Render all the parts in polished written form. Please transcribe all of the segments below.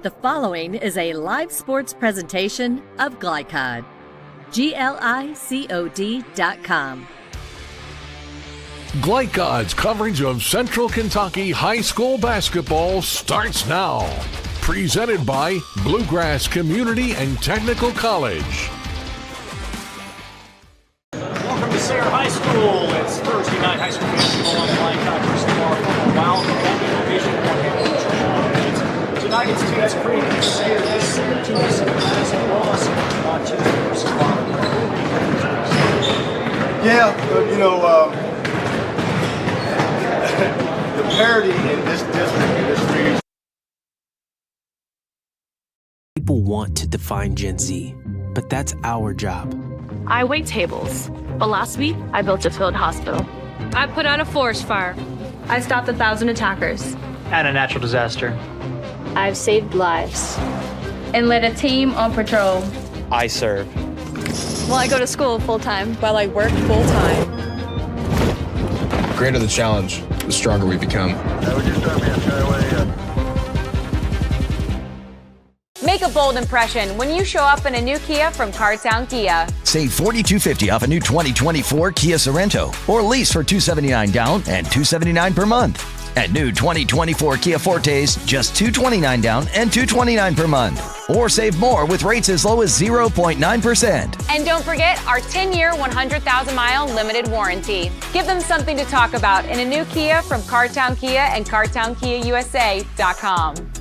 The following is a live sports presentation of Glycod. GLICOD.com. Glycod's coverage of Central Kentucky high school basketball starts now. Presented by Bluegrass Community and Technical College. Welcome to Sayre High School. It's Thursday night high school basketball on Glycod versus tomorrow. Wild Division Tonight it's Tates creating Sayre this 17-7 loss on Tuesday versus Wild. Yeah, the parity in this district, in this region. People want to define Gen Z, but that's our job. I wait tables, but last week I built a field hospital. I put out a forest fire. I stopped 1,000 attackers. And a natural disaster. I've saved lives. And led a team on patrol. I serve. Well, I go to school full-time. While I work full-time. The greater the challenge, the stronger we become. Make a bold impression when you show up in a new Kia from Cartown Kia. Save $4,250 off a new 2024 Kia Sorento or lease for $279 down and $279 per month. At new 2024 Kia Fortes, just $229 down and $229 per month. Or save more with rates as low as 0.9%. And don't forget our 10-year, 100,000-mile limited warranty. Give them something to talk about in a new Kia from Cartown Kia and CartownKiaUSA.com.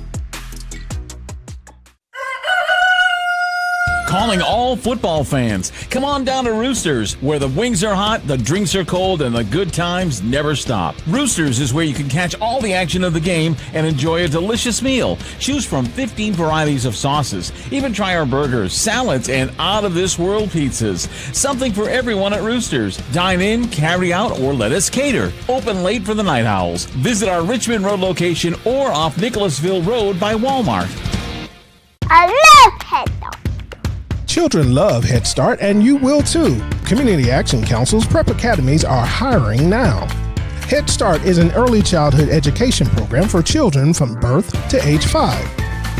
Calling all football fans. Come on down to Roosters, where the wings are hot, the drinks are cold, and the good times never stop. Roosters is where you can catch all the action of the game and enjoy a delicious meal. Choose from 15 varieties of sauces. Even try our burgers, salads, and out-of-this-world pizzas. Something for everyone at Roosters. Dine in, carry out, or let us cater. Open late for the Night Owls. Visit our Richmond Road location or off Nicholasville Road by Walmart. I love Head Start. Children love Head Start, and you will too. Community Action Council's prep academies are hiring now. Head Start is an early childhood education program for children from birth to age 5.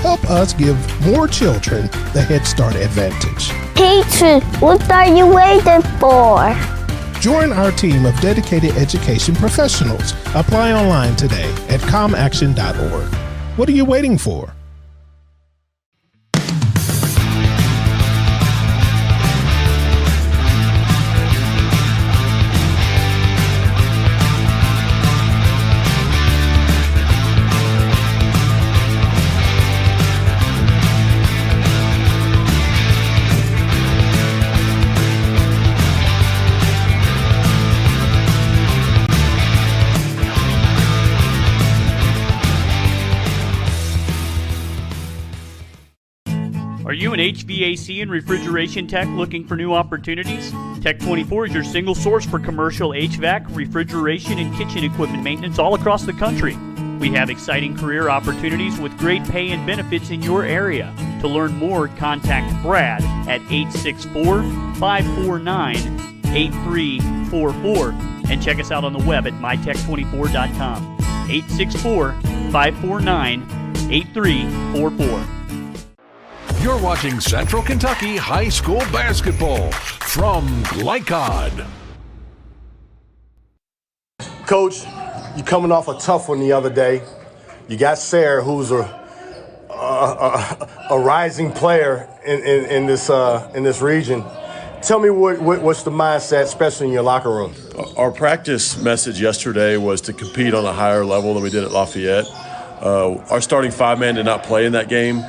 Help us give more children the Head Start advantage. Teacher, what are you waiting for? Join our team of dedicated education professionals. Apply online today at comaction.org. What are you waiting for? Are you an HVAC and refrigeration tech looking for new opportunities? Tech 24 is your single source for commercial HVAC, refrigeration, and kitchen equipment maintenance all across the country. We have exciting career opportunities with great pay and benefits in your area. To learn more, contact Brad at 864-549-8344 and check us out on the web at mytech24.com. 864-549-8344. You're watching Central Kentucky High School Basketball from Glycod. Coach, you're coming off a tough one the other day. You got Sayre, who's a rising player in this region. Tell me what's the mindset, especially in your locker room? Our practice message yesterday was to compete on a higher level than we did at Lafayette. Our starting 5-man did not play in that game,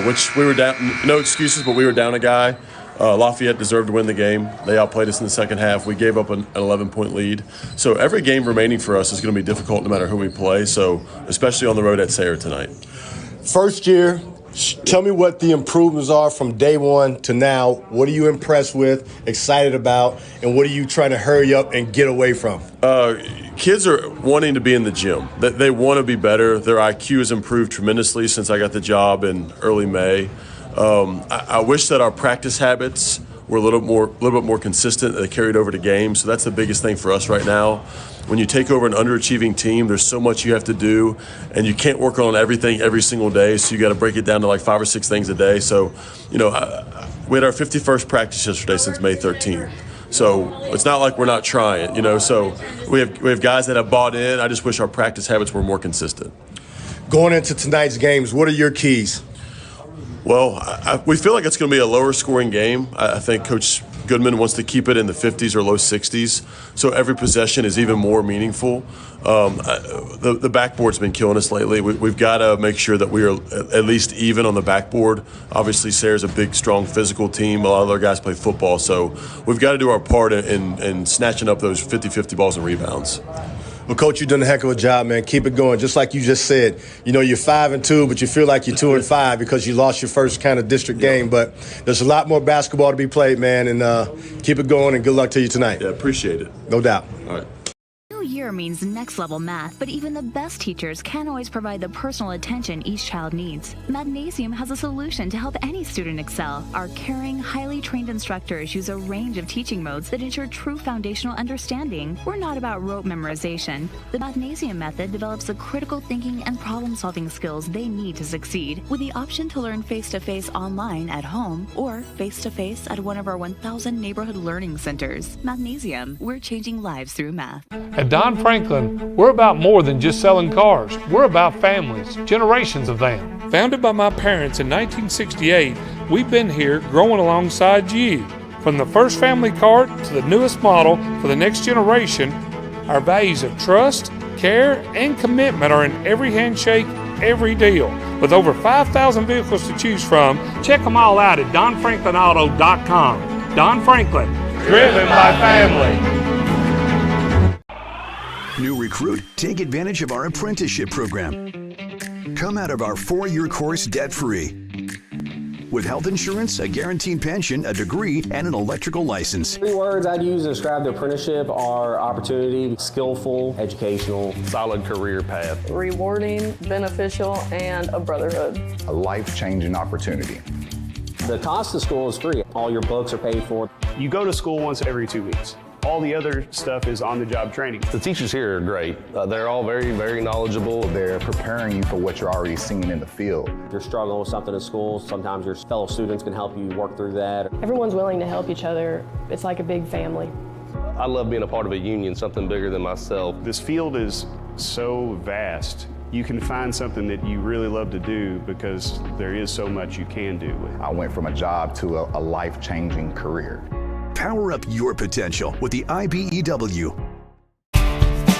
which we were down, no excuses, but we were down a guy. Lafayette deserved to win the game. They outplayed us in the second half. We gave up an 11-point lead. So every game remaining for us is going to be difficult no matter who we play, so especially on the road at Sayre tonight. First year, tell me what the improvements are from day one to now. What are you impressed with, excited about, and what are you trying to hurry up and get away from? Kids are wanting to be in the gym. They want to be better. Their IQ has improved tremendously since I got the job in early May. I wish that our practice habits we're a little bit more consistent. They carried over to games, so that's the biggest thing for us right now. When you take over an underachieving team, there's so much you have to do, and you can't work on everything every single day, so you got to break it down to like 5 or 6 things a day. So, we had our 51st practice yesterday since May 13th. So it's not like we're not trying, So we have guys that have bought in. I just wish our practice habits were more consistent. Going into tonight's games, what are your keys? Well, we feel like it's going to be a lower scoring game. I think Coach Goodman wants to keep it in the 50s or low 60s, so every possession is even more meaningful. The backboard's been killing us lately. We've got to make sure that we are at least even on the backboard. Obviously, Sayre's a big, strong, physical team. A lot of other guys play football, so we've got to do our part in snatching up those 50-50 balls and rebounds. Well, Coach, you've done a heck of a job, man. Keep it going. Just like you just said, you're 5-2, but you feel like you're 2-5 because you lost your first kind of district game. But there's a lot more basketball to be played, man, and keep it going, and good luck to you tonight. Yeah, appreciate it. No doubt. All right. New year means next level math, but even the best teachers can't always provide the personal attention each child needs. Mathnasium has a solution to help any student excel. Our caring, highly trained instructors use a range of teaching modes that ensure true foundational understanding. We're not about rote memorization. The Mathnasium method develops the critical thinking and problem-solving skills they need to succeed, with the option to learn face-to-face online at home or face-to-face at one of our 1,000 neighborhood learning centers. Mathnasium, we're changing lives through math. At Don Franklin, we're about more than just selling cars. We're about families, generations of them. Founded by my parents in 1968, we've been here growing alongside you. From the first family car to the newest model for the next generation, our values of trust, care, and commitment are in every handshake, every deal. With over 5,000 vehicles to choose from, check them all out at DonFranklinAuto.com. Don Franklin, driven by family. New recruit, take advantage of our apprenticeship program. Come out of our 4-year course debt-free. With health insurance, a guaranteed pension, a degree, and an electrical license. 3 words I'd use to describe the apprenticeship are opportunity, skillful, educational, solid career path, rewarding, beneficial, and a brotherhood. A life-changing opportunity. The cost of school is free. All your books are paid for. You go to school once every 2 weeks. All the other stuff is on-the-job training. The teachers here are great. They're all very, very knowledgeable. They're preparing you for what you're already seeing in the field. If you're struggling with something at school, sometimes your fellow students can help you work through that. Everyone's willing to help each other. It's like a big family. I love being a part of a union, something bigger than myself. This field is so vast. You can find something that you really love to do because there is so much you can do. I went from a job to a life-changing career. Power up your potential with the IBEW.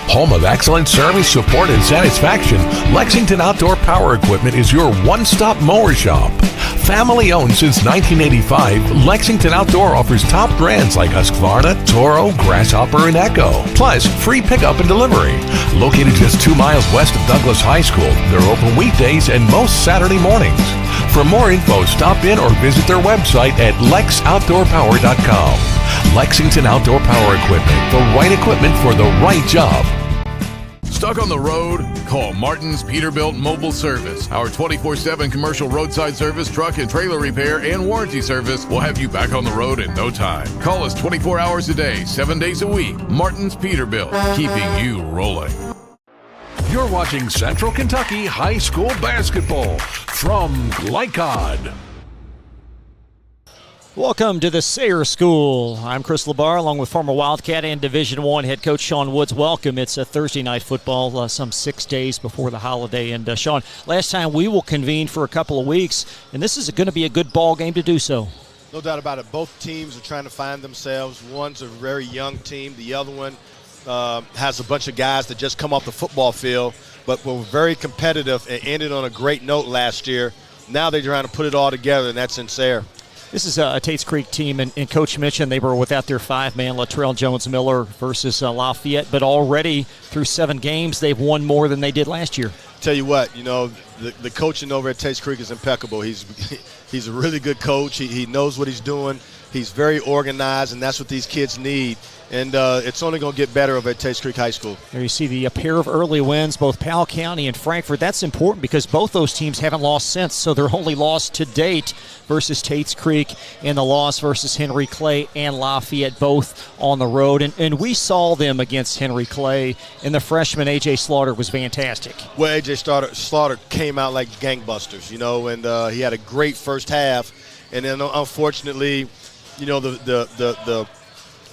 Home of excellent service, support, and satisfaction, Lexington Outdoor Power Equipment is your one-stop mower shop. Family owned since 1985, Lexington Outdoor offers top brands like Husqvarna, Toro, Grasshopper, and Echo. Plus, free pickup and delivery. Located just 2 miles west of Douglas High School, they're open weekdays and most Saturday mornings. For more info, stop in or visit their website at lexoutdoorpower.com. Lexington Outdoor Power Equipment, the right equipment for the right job. Stuck on the road? Call Martin's Peterbilt Mobile Service. Our 24/7 commercial roadside service, truck and trailer repair, and warranty service will have you back on the road in no time. Call us 24 hours a day, 7 days a week. Martin's Peterbilt, keeping you rolling. You're watching Central Kentucky High School Basketball from Glycod. Welcome to the Sayre School. I'm Chris LaBar, along with former Wildcat and Division I head coach Sean Woods. Welcome. It's a Thursday night football, some 6 days before the holiday. And Sean, last time we will convene for a couple of weeks, and this is going to be a good ball game to do so. No doubt about it. Both teams are trying to find themselves. One's a very young team. The other one has a bunch of guys that just come off the football field, but were very competitive and ended on a great note last year. Now they're trying to put it all together, and that's in Sayre. This is a Tates Creek team, and Coach mentioned they were without their 5-man, Latrell Jones-Miller versus Lafayette, but already through 7 games, they've won more than they did last year. Tell you what, the coaching over at Tates Creek is impeccable. He's a really good coach. He knows what he's doing. He's very organized, and that's what these kids need. And it's only going to get better over at Tates Creek High School. There you see a pair of early wins, both Powell County and Frankfort. That's important because both those teams haven't lost since, so their only loss to date versus Tates Creek, and the loss versus Henry Clay and Lafayette, both on the road. And we saw them against Henry Clay, and the freshman A.J. Slaughter was fantastic. Well, A.J. Slaughter came out like gangbusters, and he had a great first half. And then, unfortunately, the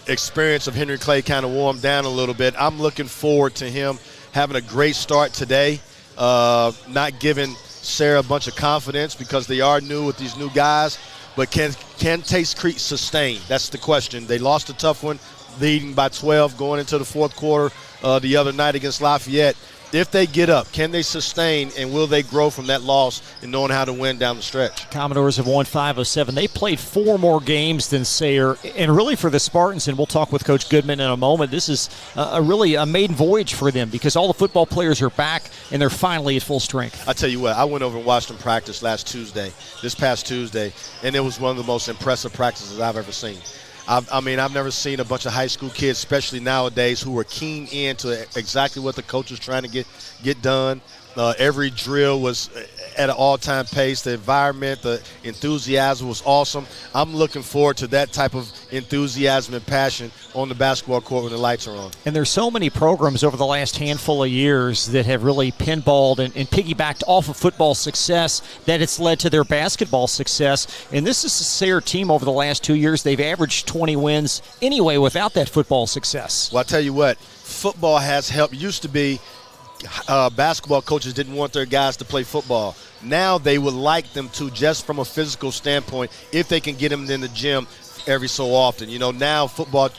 experience of Henry Clay kind of wore him down a little bit. I'm looking forward to him having a great start today, not giving Sayre a bunch of confidence because they are new with these new guys. But can Tates Creek sustain? That's the question. They lost a tough one, leading by 12 going into the fourth quarter the other night against Lafayette. If they get up, can they sustain, and will they grow from that loss and knowing how to win down the stretch? Commodores have won 5 of 7. They played 4 more games than Sayre. And really for the Spartans, and we'll talk with Coach Goodman in a moment, this is really a maiden voyage for them because all the football players are back and they're finally at full strength. I tell you what, I went over and watched them practice this past Tuesday, and it was one of the most impressive practices I've ever seen. I've never seen a bunch of high school kids, especially nowadays, who were keen into exactly what the coach was trying to get done. Every drill was at an all-time pace. The environment, the enthusiasm was awesome. I'm looking forward to that type of enthusiasm and passion on the basketball court when the lights are on. And there's so many programs over the last handful of years that have really pinballed and piggybacked off of football success that it's led to their basketball success. And this is the Sayre team over the last 2 years. They've averaged 20 wins anyway without that football success. Well, I tell you what, football has helped. Used to be basketball coaches didn't want their guys to play football. Now they would like them to, just from a physical standpoint, if they can get them in the gym every so often. Now football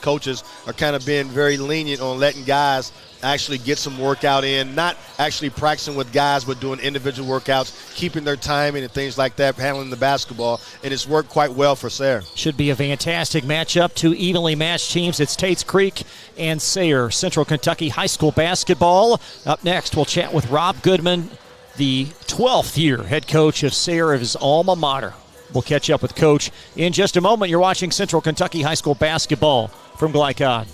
coaches are kind of being very lenient on letting guys actually get some workout in, not actually practicing with guys, but doing individual workouts, keeping their timing and things like that, handling the basketball, and it's worked quite well for Sayre. Should be a fantastic matchup. 2 evenly matched teams. It's Tates Creek and Sayre. Central Kentucky High School basketball. Up next, we'll chat with Rob Goodman, the 12th year head coach of Sayre, of his alma mater. We'll catch up with Coach in just a moment. You're watching Central Kentucky High School basketball from Glycod.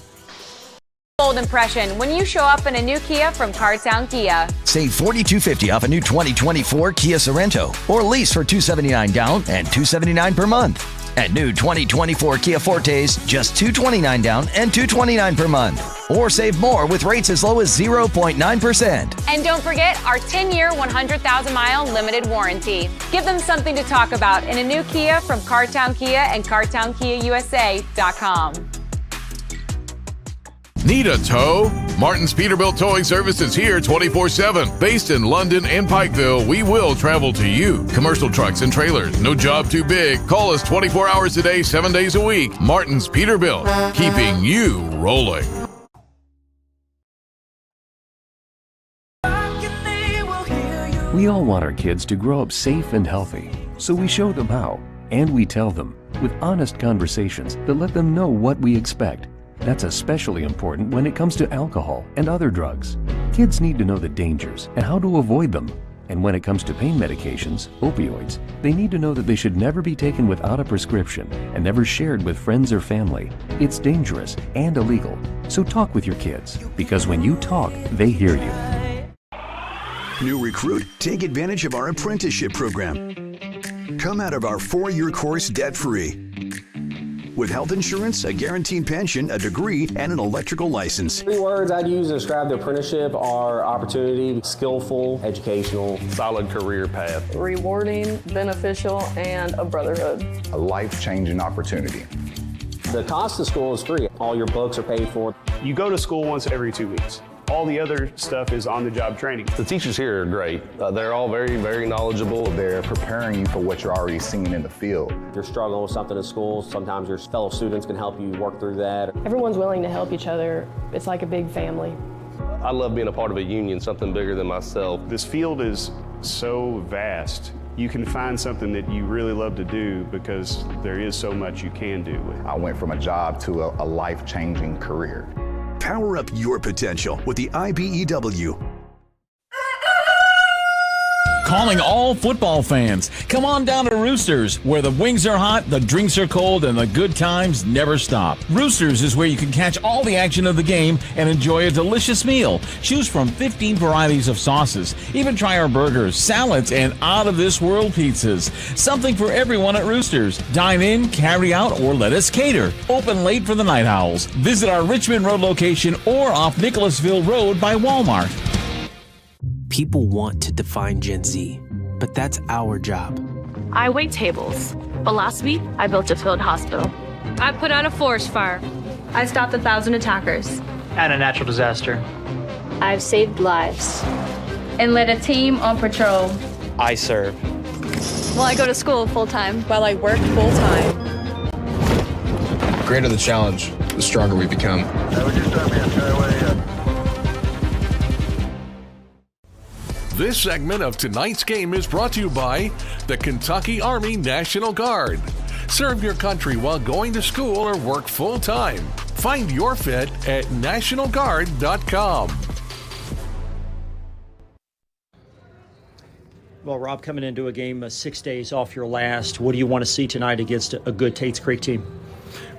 Bold impression when you show up in a new Kia from Cartown Kia. Save $4,250 off a new 2024 Kia Sorento or lease for $279 down and $279 per month. At new 2024 Kia Fortes, just $229 down and $229 per month. Or save more with rates as low as 0.9%. And don't forget our 10-year, 100,000-mile limited warranty. Give them something to talk about in a new Kia from Cartown Kia and CartownKiaUSA.com. Need a tow? Martin's Peterbilt Towing Service is here 24/7. Based in London and Pikeville, we will travel to you. Commercial trucks and trailers, no job too big. Call us 24 hours a day, 7 days a week. Martin's Peterbilt, keeping you rolling. We all want our kids to grow up safe and healthy, so we show them how, and we tell them with honest conversations that let them know what we expect. That's especially important when it comes to alcohol and other drugs. Kids need to know the dangers and how to avoid them. And when it comes to pain medications, opioids, they need to know that they should never be taken without a prescription and never shared with friends or family. It's dangerous and illegal. So talk with your kids, because when you talk, they hear you. New recruit, take advantage of our apprenticeship program. Come out of our 4-year course debt-free. With health insurance, a guaranteed pension, a degree, and an electrical license. 3 words I'd use to describe the apprenticeship are opportunity, skillful, educational, solid career path, rewarding, beneficial, and a brotherhood. A life-changing opportunity. The cost of school is free. All your books are paid for. You go to school once every 2 weeks. All the other stuff is on-the-job training. The teachers here are great. They're all very, very knowledgeable. They're preparing you for what you're already seeing in the field. If you're struggling with something in school, sometimes your fellow students can help you work through that. Everyone's willing to help each other. It's like a big family. I love being a part of a union, something bigger than myself. This field is so vast. You can find something that you really love to do because there is so much you can do with it. I went from a job to a life-changing career. Power up your potential with the IBEW. calling all football fans. Come on down to Roosters, where the wings are hot, the drinks are cold, and the good times never stop. Roosters is where you can catch all the action of the game and enjoy a delicious meal. Choose from 15 varieties of sauces. Even try our burgers, salads, and out-of-this-world pizzas. Something for everyone at Roosters. Dine in, carry out, or let us cater. Open late for the Night Owls. Visit our Richmond Road location or off Nicholasville Road by Walmart. People want to define Gen Z, but that's our job. I wait tables, but last week I built a field hospital. I put out a forest fire. I stopped 1,000 attackers. And a natural disaster. I've saved lives. And led a team on patrol. I serve. Well, I go to school full-time. While I work full-time. The greater the challenge, the stronger we become. This segment of tonight's game is brought to you by the Kentucky Army National Guard. Serve your country while going to school or work full-time. Find your fit at nationalguard.com. Well, Rob, coming into a game 6 days off your last, what do you want to see tonight against a good Tates Creek team?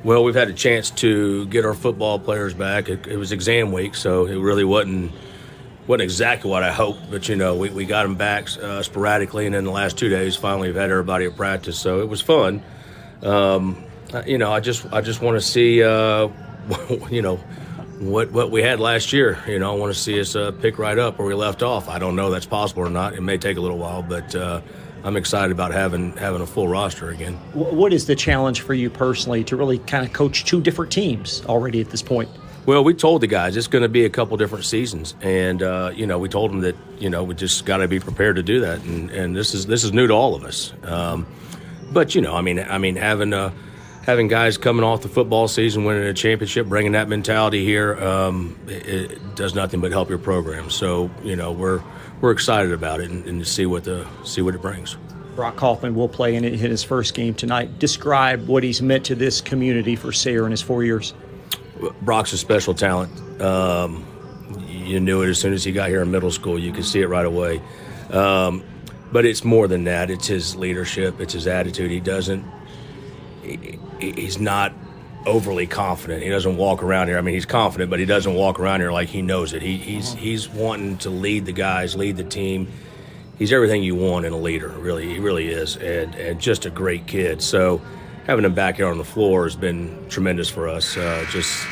Well, we've had a chance to get our football players back. It was exam week, so it really wasn't exactly what I hoped, but we got them back sporadically, and then the last 2 days finally we've had everybody at practice, so it was fun. I just want to see what we had last year. I want to see us pick right up where we left off. I don't know if that's possible or not. It may take a little while, but I'm excited about having a full roster again. What is the challenge for you personally to really kind of coach two different teams already at this point? Well, we told the guys it's going to be a couple different seasons, and we told them that we just got to be prepared to do that, and this is new to all of us. But having guys coming off the football season, winning a championship, bringing that mentality here, it does nothing but help your program. So we're excited about it and to see what it brings. Brock Kaufman will play in his first game tonight. Describe what he's meant to this community for Sayre in his 4 years. Brock's a special talent. You knew it as soon as he got here in middle school. You could see it right away. But it's more than that. It's his leadership. It's his attitude. He's not overly confident. He doesn't walk around here. I mean, he's confident, but he doesn't walk around here like he knows it. He's wanting to lead the guys, lead the team. He's everything you want in a leader. Really, he really is, and just a great kid. So having him back here on the floor has been tremendous for us. Just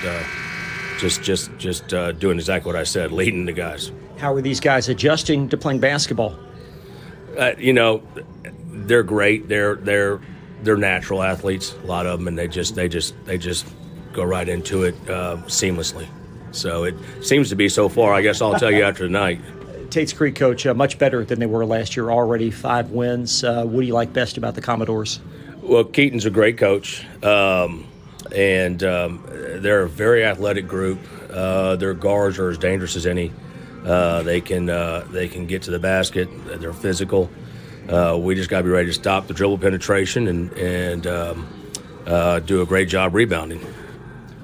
doing exactly what I said, leading the guys. How are these guys adjusting to playing basketball? They're great. They're natural athletes, a lot of them, and they just go right into it seamlessly. So it seems to be so far. I guess I'll tell you after tonight. Tates Creek coach, much better than they were last year. Already 5 wins. What do you like best about the Commodores? Well, Keaton's a great coach, and they're a very athletic group. Their guards are as dangerous as any. They can get to the basket. They're physical. We just got to be ready to stop the dribble penetration and do a great job rebounding.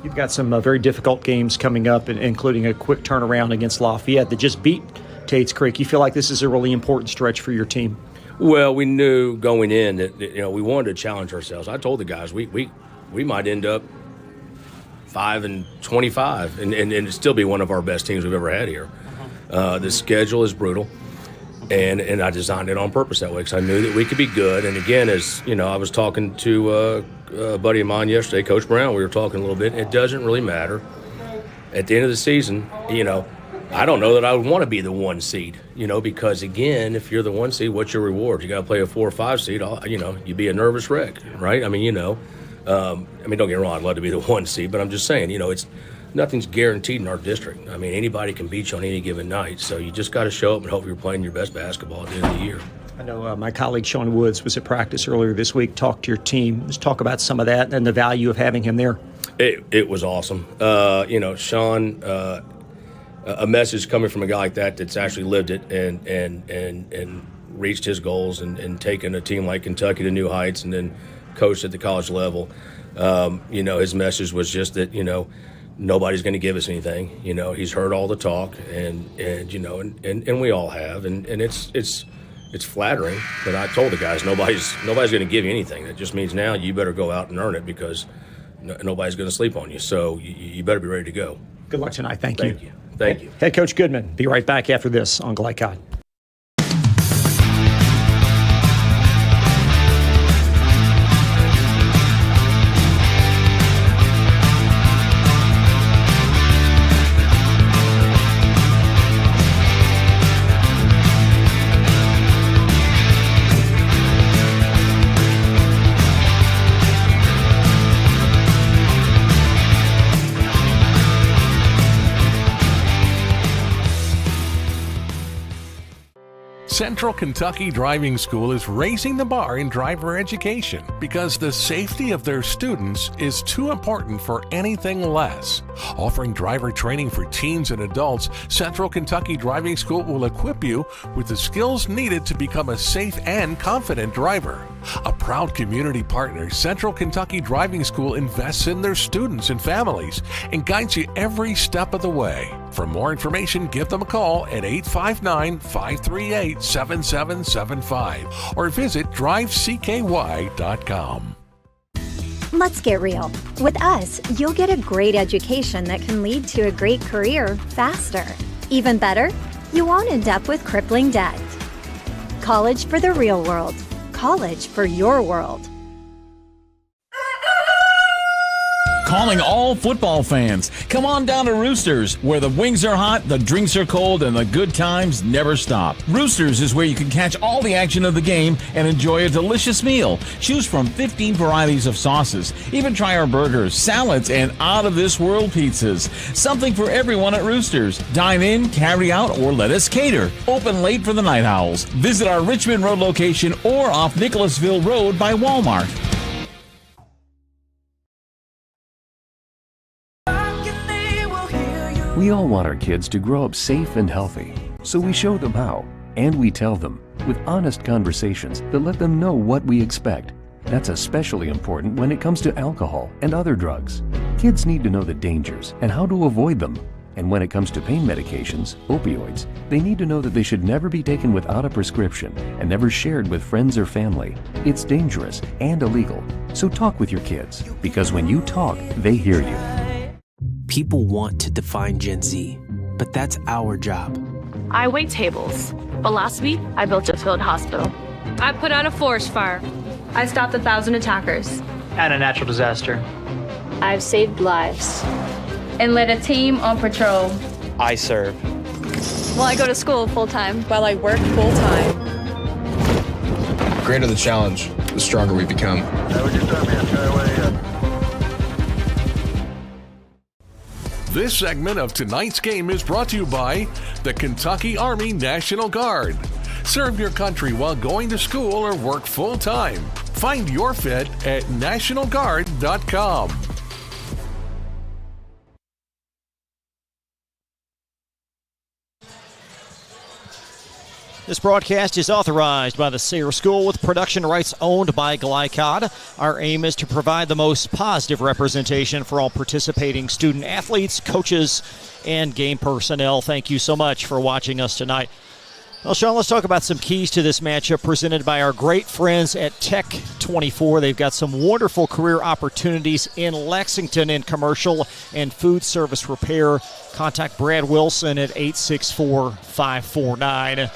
You've got some very difficult games coming up, including a quick turnaround against Lafayette that just beat Tates Creek. You feel like this is a really important stretch for your team? Well, we knew going in that we wanted to challenge ourselves. I told the guys we might end up 5-25 and still be one of our best teams we've ever had here. The schedule is brutal. And I designed it on purpose that way because I knew that we could be good. And again, as I was talking to a buddy of mine yesterday, Coach Brown. We were talking a little bit. It doesn't really matter. At the end of the season, I don't know that I would want to be the 1 seed. Because again, if you're the 1 seed, what's your reward? You got to play a 4 or 5 seed. You'd be a nervous wreck, right? I mean, don't get me wrong. I'd love to be the 1 seed, but I'm just saying, nothing's guaranteed in our district. I mean, anybody can beat you on any given night. So you just got to show up and hope you're playing your best basketball at the end of the year. I know my colleague Sean Woods was at practice earlier this week, talked to your team. Let's talk about some of that and the value of having him there. It was awesome. Sean, a message coming from a guy like that's actually lived it and reached his goals and taken a team like Kentucky to new heights and then coached at the college level. His message was just that, nobody's going to give us anything. He's heard all the talk and we all have. And it's it's flattering, but I told the guys nobody's going to give you anything. That just means now you better go out and earn it because nobody's going to sleep on you. So you better be ready to go. Good luck tonight. Thank you. Thank you. Head Coach Goodman. Be right back after this on Glycod. Central Kentucky Driving School is raising the bar in driver education because the safety of their students is too important for anything less. Offering driver training for teens and adults, Central Kentucky Driving School will equip you with the skills needed to become a safe and confident driver. A proud community partner, Central Kentucky Driving School invests in their students and families and guides you every step of the way. For more information, give them a call at 859-538-7775 or visit drivecky.com. Let's get real. With us, you'll get a great education that can lead to a great career faster. Even better, you won't end up with crippling debt. College for the real world. College for your world. Calling all football fans. Come on down to Roosters, where the wings are hot, the drinks are cold, and the good times never stop. Roosters is where you can catch all the action of the game and enjoy a delicious meal. Choose from 15 varieties of sauces. Even try our burgers, salads, and out-of-this-world pizzas. Something for everyone at Roosters. Dine in, carry out, or let us cater. Open late for the Night Owls. Visit our Richmond Road location or off Nicholasville Road by Walmart. We all want our kids to grow up safe and healthy, so we show them how, and we tell them with honest conversations that let them know what we expect. That's especially important when it comes to alcohol and other drugs. Kids need to know the dangers and how to avoid them. And when it comes to pain medications, opioids, they need to know that they should never be taken without a prescription and never shared with friends or family. It's dangerous and illegal. So talk with your kids, because when you talk, they hear you. People want to define Gen Z, but that's our job. I wait tables, but last week I built a field hospital. I put out a forest fire. I stopped 1,000 attackers. And a natural disaster. I've saved lives. And led a team on patrol. I serve. Well, I go to school full-time. While I work full-time. The greater the challenge, the stronger we become. This segment of tonight's game is brought to you by the Kentucky Army National Guard. Serve your country while going to school or work full-time. Find your fit at nationalguard.com. This broadcast is authorized by the Sayre School with production rights owned by Glycod. Our aim is to provide the most positive representation for all participating student athletes, coaches, and game personnel. Thank you so much for watching us tonight. Well, Sean, let's talk about some keys to this matchup presented by our great friends at Tech 24. They've got some wonderful career opportunities in Lexington in commercial and food service repair. Contact Brad Wilson at 864-549.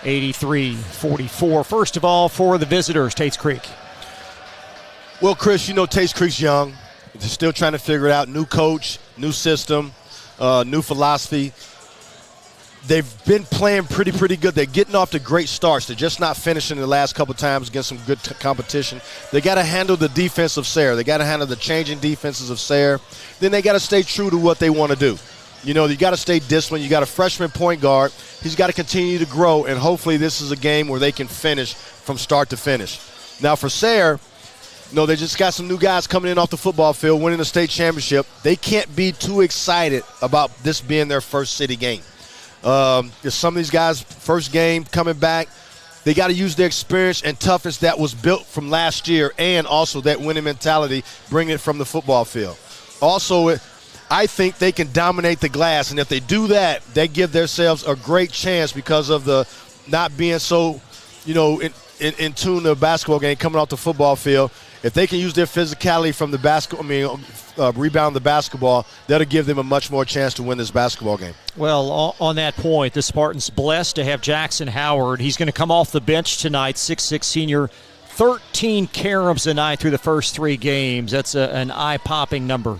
83-44. First of all, for the visitors, Tates Creek. Well, Chris, you know Tates Creek's young. They're still trying to figure it out. New coach, new system, new philosophy. They've been playing pretty good. They're getting off to great starts. They're just not finishing the last couple times against some good competition. They got to handle the defense of Sayre. They got to handle the changing defenses of Sayre. Then they got to stay true to what they want to do. You know, you got to stay disciplined. You got a freshman point guard. He's got to continue to grow, and hopefully this is a game where they can finish from start to finish. Now for Sayre, you know, they just got some new guys coming in off the football field, winning the state championship. They can't be too excited about this being their first city game. Some of these guys, first game coming back, they got to use their experience and toughness that was built from last year, and also that winning mentality, bringing it from the football field. Also, I think they can dominate the glass, and if they do that, they give themselves a great chance because of the not being so in tune to a basketball game coming off the football field. If they can use their physicality from the rebound the basketball, that'll give them a much more chance to win this basketball game. Well, on that point, the Spartans blessed to have Jackson Howard. He's going to come off the bench tonight, 6'6" senior, 13 caroms a night through the first 3 games. That's an eye-popping number.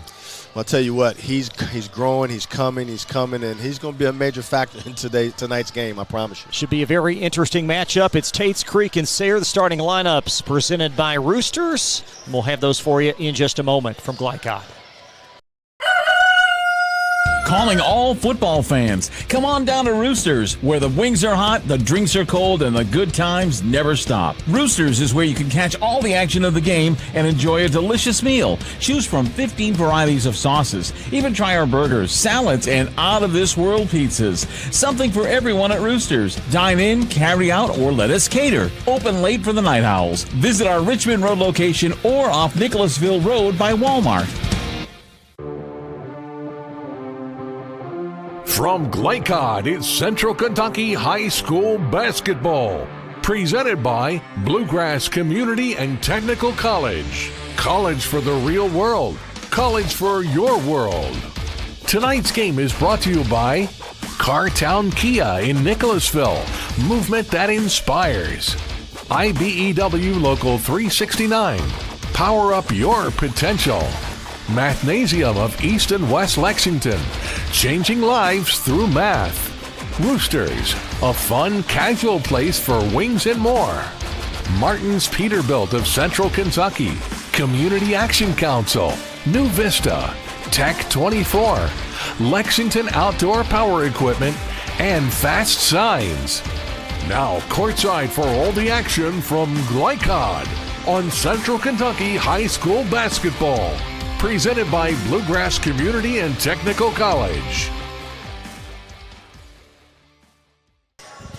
I'll tell you what, he's growing, he's coming, and he's going to be a major factor in tonight's game, I promise you. Should be a very interesting matchup. It's Tates Creek and Sayre, the starting lineups, presented by Roosters. And we'll have those for you in just a moment from Glycod. Calling all football fans. Come on down to Roosters, where the wings are hot, the drinks are cold, and the good times never stop. Roosters is where you can catch all the action of the game and enjoy a delicious meal. Choose from 15 varieties of sauces. Even try our burgers, salads, and out-of-this-world pizzas. Something for everyone at Roosters. Dine in, carry out, or let us cater. Open late for the Night Owls. Visit our Richmond Road location or off Nicholasville Road by Walmart. From Glycod, it's Central Kentucky High School basketball. Presented by Bluegrass Community and Technical College. College for the real world. College for your world. Tonight's game is brought to you by Cartown Kia in Nicholasville. Movement that inspires. IBEW Local 369. Power up your potential. Mathnasium of East and West Lexington, changing lives through math. Roosters, a fun, casual place for wings and more. Martin's Peterbilt of Central Kentucky, Community Action Council, New Vista, Tech 24, Lexington Outdoor Power Equipment, and Fast Signs. Now courtside for all the action from Glycod on Central Kentucky High School basketball. Presented by Bluegrass Community and Technical College.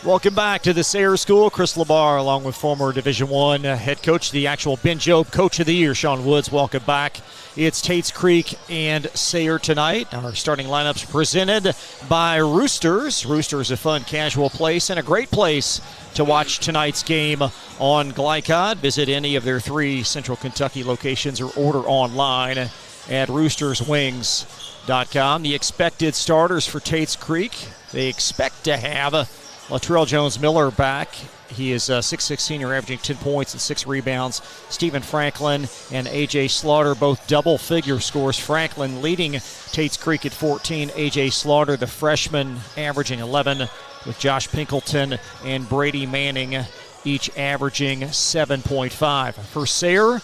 Welcome back to the Sayre School. Chris Labar, along with former Division I head coach, the actual Ben Jobe Coach of the Year, Sean Woods. Welcome back. It's Tates Creek and Sayre tonight. Our starting lineups presented by Roosters. Roosters, a fun, casual place and a great place to watch tonight's game on Glycod. Visit any of their 3 Central Kentucky locations or order online at roosterswings.com. The expected starters for Tates Creek, they expect to have Latrell Jones-Miller back. He is a 6'6" senior, averaging 10 points and 6 rebounds. Stephen Franklin and A.J. Slaughter, both double-figure scores. Franklin leading Tates Creek at 14. A.J. Slaughter, the freshman, averaging 11, with Josh Pinkleton and Brady Manning each averaging 7.5. For Sayre,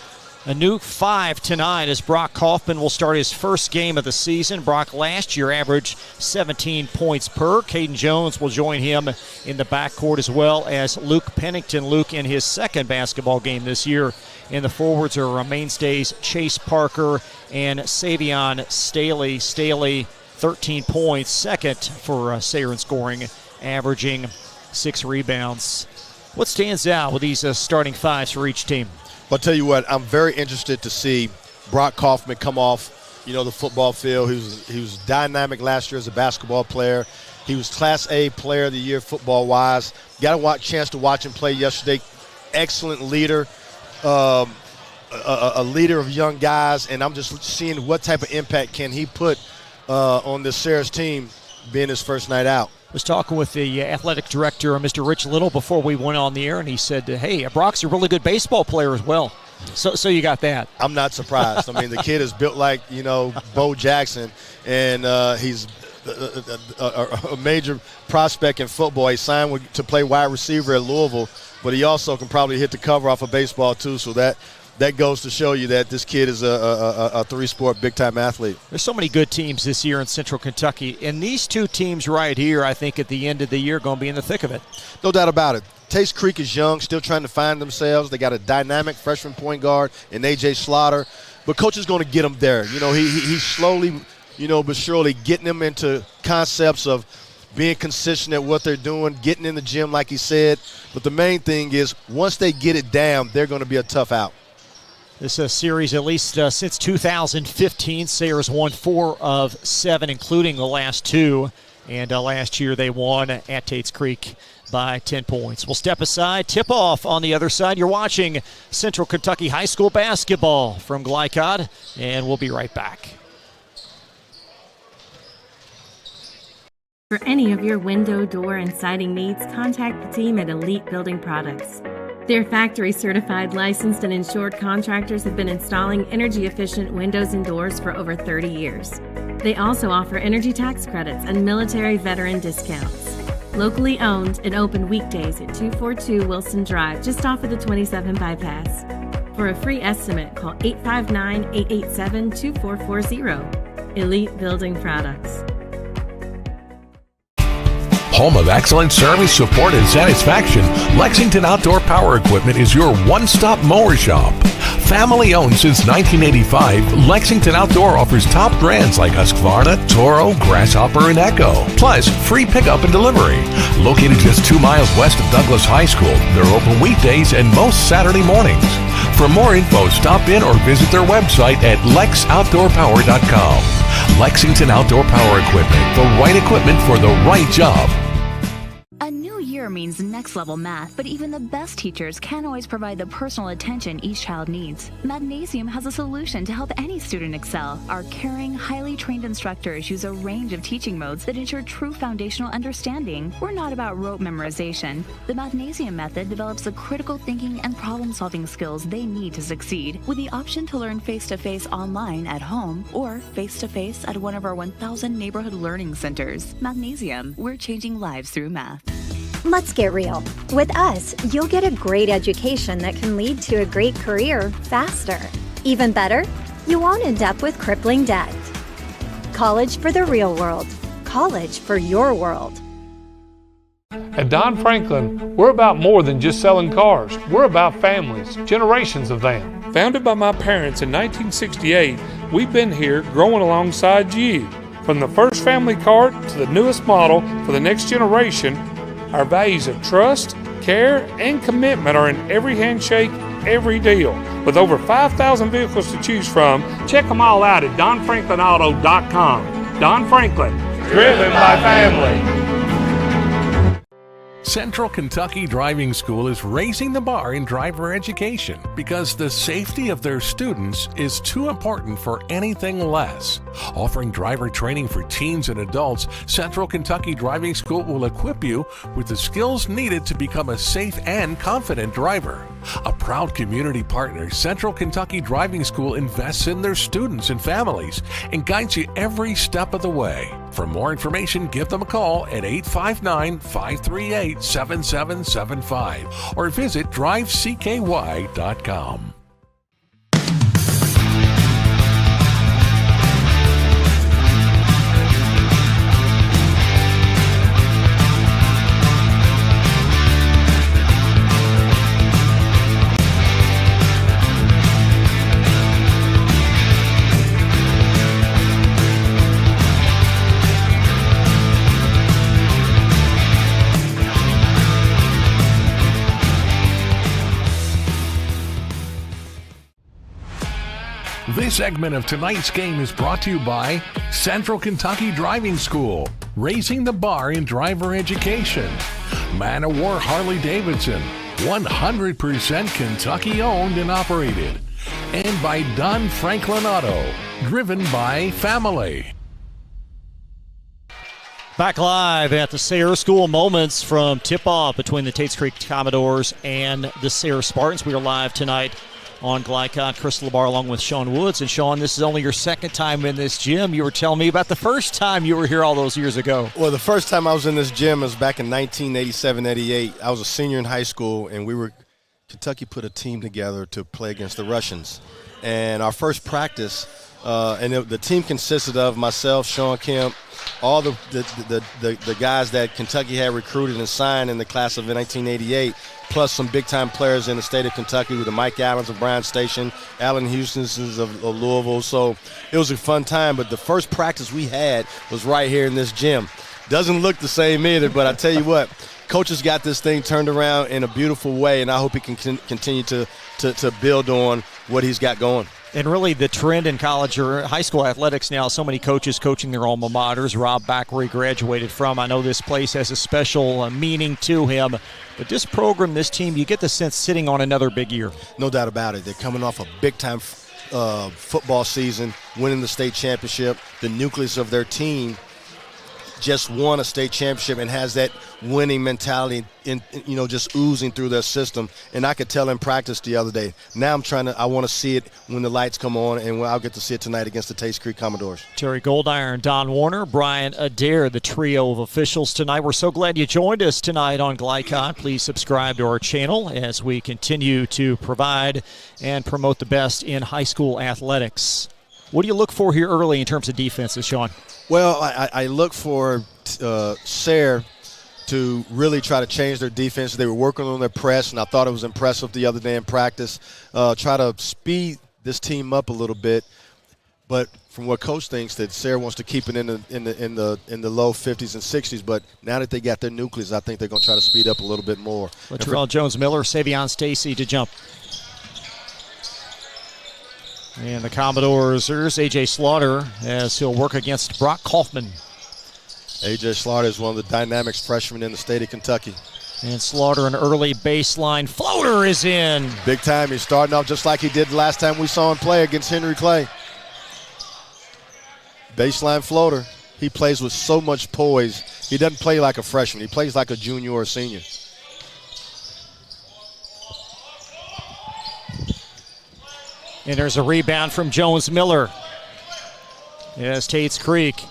a new 5 tonight as Brock Kaufman will start his first game of the season. Brock last year averaged 17 points per. Caden Jones will join him in the backcourt, as well as Luke Pennington. Luke in his second basketball game this year. And the forwards are mainstays Chase Parker and Savion Staley. Staley, 13 points, second for Sayre in scoring, averaging 6 rebounds. What stands out with these starting 5s for each team? I'll tell you what, I'm very interested to see Brock Kaufman come off, the football field. He was dynamic last year as a basketball player. He was Class A Player of the Year football-wise. Got a chance to watch him play yesterday. Excellent leader, a leader of young guys, and I'm just seeing what type of impact can he put on this Sayre's team being his first night out. I was talking with the athletic director, Mr. Rich Little, before we went on the air, and he said, hey, Brock's a really good baseball player as well. So you got that. I'm not surprised. I mean, the kid is built like, Bo Jackson, and he's a major prospect in football. He signed to play wide receiver at Louisville, but he also can probably hit the cover off of baseball too, so that goes to show you that this kid is a 3-sport big-time athlete. There's so many good teams this year in Central Kentucky, and these 2 teams right here, I think at the end of the year, are going to be in the thick of it. No doubt about it. Tates Creek is young, still trying to find themselves. They got a dynamic freshman point guard in A.J. Slaughter, but Coach is going to get them there. He's slowly, but surely getting them into concepts of being consistent at what they're doing, getting in the gym like he said. But the main thing is once they get it down, they're going to be a tough out. This series, at least since 2015, Sayre's won 4 of 7, including the last 2. And last year they won at Tates Creek by 10 points. We'll step aside, tip off on the other side. You're watching Central Kentucky High School basketball from Glycod, and we'll be right back. For any of your window, door, and siding needs, contact the team at Elite Building Products. Their factory-certified, licensed, and insured contractors have been installing energy-efficient windows and doors for over 30 years. They also offer energy tax credits and military veteran discounts. Locally owned and open weekdays at 242 Wilson Drive, just off of the 27 bypass. For a free estimate, call 859-887-2440. Elite Building Products. Home of excellent service, support, and satisfaction, Lexington Outdoor Power Equipment is your one-stop mower shop. Family owned since 1985, Lexington Outdoor offers top brands like Husqvarna, Toro, Grasshopper, and Echo. Plus, free pickup and delivery. Located just 2 miles west of Douglas High School, they're open weekdays and most Saturday mornings. For more info, stop in or visit their website at lexoutdoorpower.com. Lexington Outdoor Power Equipment, the right equipment for the right job. A new year means next level math, but even the best teachers can't always provide the personal attention each child needs. Magnesium has a solution to help any student excel. Our caring, highly trained instructors use a range of teaching modes that ensure true foundational understanding. We're not about rote memorization. The Magnesium method develops the critical thinking and problem-solving skills they need to succeed, with the option to learn face-to-face online at home or face-to-face at one of our 1,000 neighborhood learning centers. Magnesium, we're changing lives through math. Let's get real. With us, you'll get a great education that can lead to a great career faster. Even better, you won't end up with crippling debt. College for the real world. College for your world. At Don Franklin, we're about more than just selling cars. We're about families, generations of them. Founded by my parents in 1968, we've been here growing alongside you. From the first family car to the newest model for the next generation, our values of trust, care, and commitment are in every handshake, every deal. With over 5,000 vehicles to choose from, check them all out at DonFranklinAuto.com. Don Franklin, driven by family. Central Kentucky Driving School is raising the bar in driver education because the safety of their students is too important for anything less. Offering driver training for teens and adults, Central Kentucky Driving School will equip you with the skills needed to become a safe and confident driver. A proud community partner, Central Kentucky Driving School invests in their students and families and guides you every step of the way. For more information, give them a call at 859-538-7775 or visit drivecky.com. This segment of tonight's game is brought to you by Central Kentucky Driving School, raising the bar in driver education. Man of War Harley-Davidson, 100% Kentucky owned and operated. And by Don Franklin Auto, driven by family. Back live at the Sayre School, moments from tip-off between the Tates Creek Commodores and the Sayre Spartans. We are live tonight on Glycod. Chris LeBar along with Sean Woods. And Sean, this is only your second time in this gym. You were telling me about the first time you were here all those years ago. Well, the first time I was in this gym was back in 1987-88. I was a senior in high school, and Kentucky put a team together to play against the Russians. And our first practice, the team consisted of myself, Sean Kemp, all the guys that Kentucky had recruited and signed in the class of 1988, plus some big-time players in the state of Kentucky with the Mike Allens of Bryan Station, Allen Houston's of Louisville. So it was a fun time, but the first practice we had was right here in this gym. Doesn't look the same either, but I tell you what, Coach has got this thing turned around in a beautiful way, and I hope he can continue to build on what he's got going. And really the trend in college or high school athletics now, so many coaches coaching their alma maters. Rob back where he graduated from. I know this place has a special meaning to him. But this program, this team, you get the sense sitting on another big year. No doubt about it. They're coming off a big-time football season, winning the state championship. The nucleus of their team just won a state championship and has that winning mentality just oozing through their system. And I could tell in practice the other day. Now I want to see it when the lights come on, and I'll get to see it tonight against the Tates Creek Commodores. Terry Goldiron, Don Warner, Brian Adair, the trio of officials tonight. We're so glad you joined us tonight on Glycon. Please subscribe to our channel as we continue to provide and promote the best in high school athletics. What do you look for here early in terms of defenses, Sean? Well, I look for Sayre to really try to change their defense. They were working on their press, and I thought it was impressive the other day in practice. Try to speed this team up a little bit, but from what Coach thinks, that Sayre wants to keep it in the low 50s and 60s. But now that they got their nucleus, I think they're going to try to speed up a little bit more. Latrell Jones-Miller, Savion Stacy to jump. And the Commodores, there's A.J. Slaughter as he'll work against Brock Kaufman. A.J. Slaughter is one of the dynamic freshmen in the state of Kentucky. And Slaughter, an early baseline floater is in. Big time. He's starting off just like he did the last time we saw him play against Henry Clay. Baseline floater. He plays with so much poise. He doesn't play like a freshman. He plays like a junior or a senior. And there's a rebound from Jones-Miller. Yes, Tates Creek.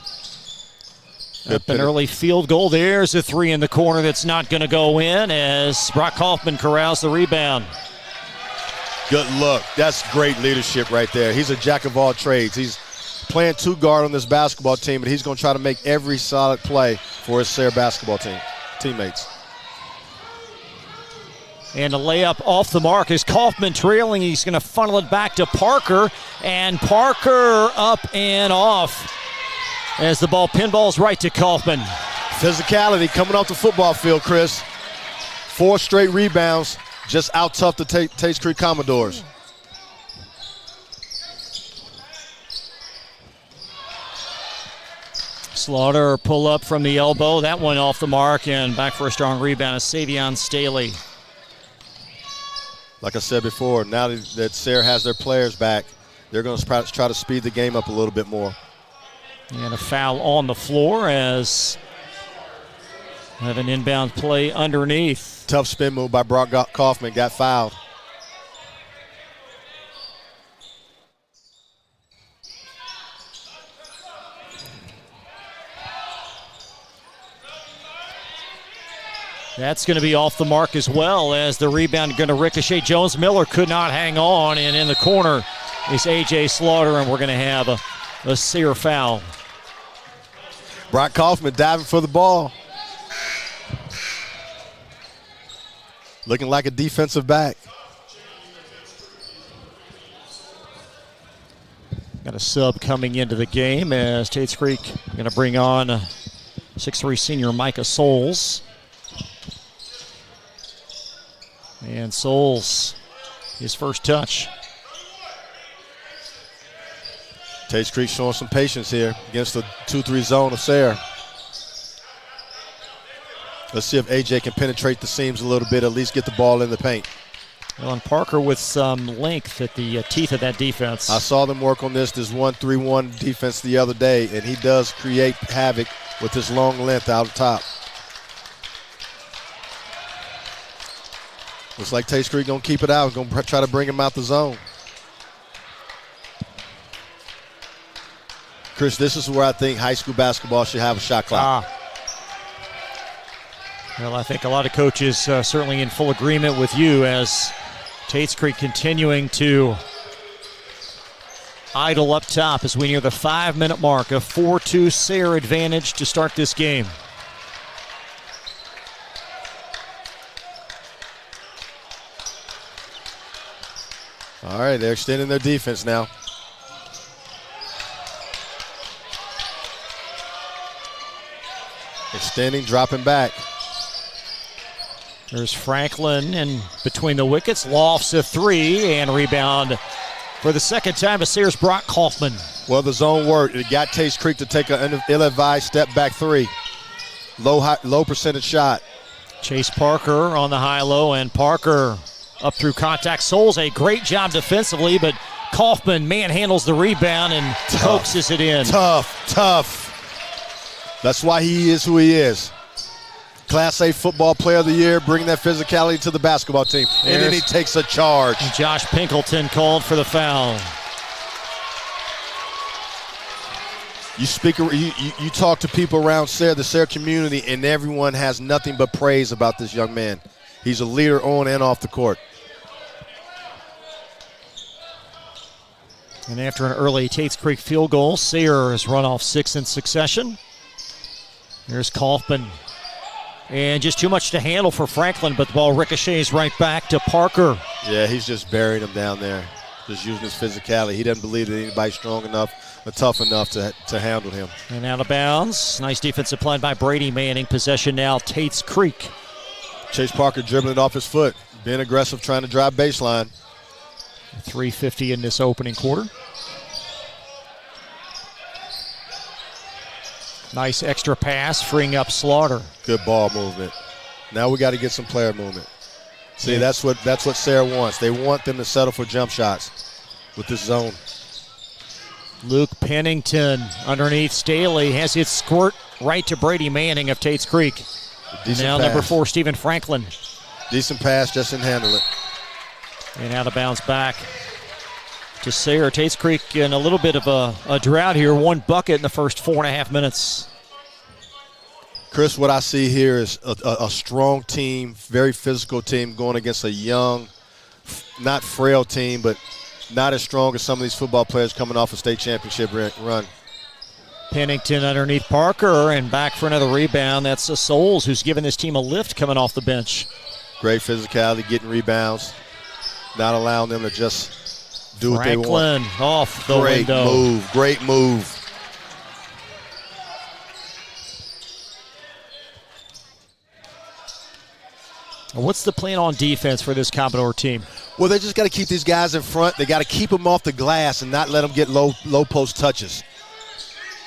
Up an early field goal. There's a three in the corner that's not going to go in as Brock Kaufman corrals the rebound. Good look. That's great leadership right there. He's a jack of all trades. He's playing two guard on this basketball team, and he's going to try to make every solid play for his Sayre basketball teammates. And a layup off the mark is Kaufman trailing. He's going to funnel it back to Parker. And Parker up and off as the ball pinballs right to Kaufman. Physicality coming off the football field, Chris. 4 straight rebounds, just out-tough the Tates Creek Commodores. Slaughter pull up from the elbow. That one off the mark, and back for a strong rebound is Savion Staley. Like I said before, now that Sayre has their players back, they're going to try to speed the game up a little bit more. And a foul on the floor as have an inbound play underneath. Tough spin move by Brock Kaufman, got fouled. That's going to be off the mark as well as the rebound going to ricochet. Jones-Miller could not hang on, and in the corner is A.J. Slaughter, and we're going to have a Sayre foul. Brock Kaufman diving for the ball. Looking like a defensive back. Got a sub coming into the game as Tates Creek going to bring on 6'3" senior Micah Souls. And Souls, his first touch. Tates Creek showing some patience here against the 2-3 zone of Sayre. Let's see if AJ can penetrate the seams a little bit, at least get the ball in the paint. Well, and Parker with some length at the teeth of that defense. I saw them work on this 1-3-1 defense the other day, and he does create havoc with his long length out top. Looks like Tates Creek going to keep it out. Going to try to bring him out the zone. Chris, this is where I think high school basketball should have a shot clock. Well, I think a lot of coaches certainly in full agreement with you as Tates Creek continuing to idle up top as we near the 5-minute mark. A 4-2 Sayre advantage to start this game. All right, they're extending their defense now. Extending, dropping back. There's Franklin, and between the wickets, lofts a three, and rebound for the second time to Sayre's Brock Kaufman. Well, the zone worked. It got Tates Creek to take an ill-advised step back three. Low percentage shot. Chase Parker on the high-low, and Parker up through contact. Souls a great job defensively, but Kaufman manhandles the rebound and coaxes it in. Tough. That's why he is who he is. Class A football player of the year, bringing that physicality to the basketball team. And then he takes a charge. Josh Pinkleton called for the foul. You talk to people around Sayre, the Sayre community, and everyone has nothing but praise about this young man. He's a leader on and off the court. And after an early Tates Creek field goal, Sayre has run off 6 in succession. Here's Kaufman. And just too much to handle for Franklin, but the ball ricochets right back to Parker. Yeah, he's just burying him down there, just using his physicality. He doesn't believe that anybody's strong enough or tough enough to handle him. And out of bounds. Nice defense applied by Brady Manning. Possession now, Tates Creek. Chase Parker dribbling it off his foot, being aggressive, trying to drive baseline. 3:50 in this opening quarter. Nice extra pass, freeing up Slaughter. Good ball movement. Now we got to get some player movement. See, that's what Sayre wants. They want them to settle for jump shots with this zone. Luke Pennington underneath Staley has it squirt right to Brady Manning of Tates Creek. Now number 4, Stephen Franklin. Decent pass, just didn't handle it. And out of bounds back to Sayre. Tates Creek in a little bit of a drought here. 1 bucket in the first 4.5 minutes. Chris, what I see here is a strong team, very physical team going against a young, not frail team, but not as strong as some of these football players coming off a state championship run. Pennington underneath Parker, and back for another rebound. That's Souls, who's given this team a lift coming off the bench. Great physicality, getting rebounds, not allowing them to just do what they want. Franklin off the window. Great move. What's the plan on defense for this Commodore team? Well, they just got to keep these guys in front. They got to keep them off the glass and not let them get low post touches.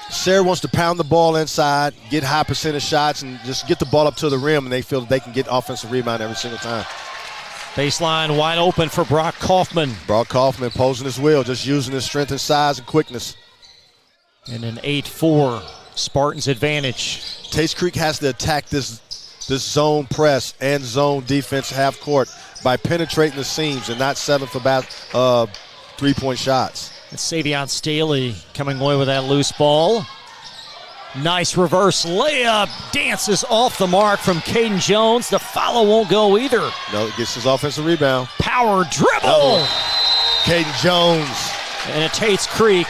Sayre wants to pound the ball inside, get high percentage shots, and just get the ball up to the rim, and they feel that they can get offensive rebound every single time. Baseline wide open for Brock Kaufman. Brock Kaufman posing his will, just using his strength and size and quickness. And an 8-4 Spartans advantage. Tates Creek has to attack this zone press and zone defense half court by penetrating the seams and not settling for three-point shots. It's Savion Staley coming away with that loose ball. Nice reverse layup. Dances off the mark from Caden Jones. The follow won't go either. No, it gets his offensive rebound. Power dribble. Caden Jones. And a Tates Creek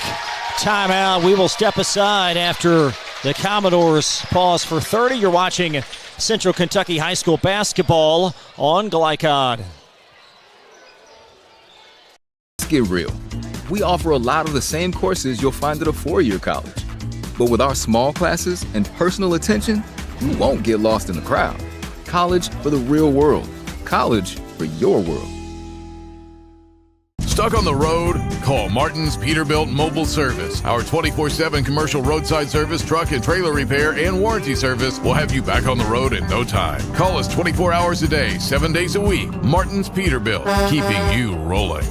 timeout. We will step aside after the Commodores pause for 30. You're watching Central Kentucky High School basketball on Glycod. Let's get real. We offer a lot of the same courses you'll find at a four-year college. But with our small classes and personal attention, you won't get lost in the crowd. College for the real world. College for your world. Stuck on the road? Call Martin's Peterbilt Mobile Service. Our 24/7 commercial roadside service, truck and trailer repair, and warranty service will have you back on the road in no time. Call us 24 hours a day, 7 days a week. Martin's Peterbilt, keeping you rolling.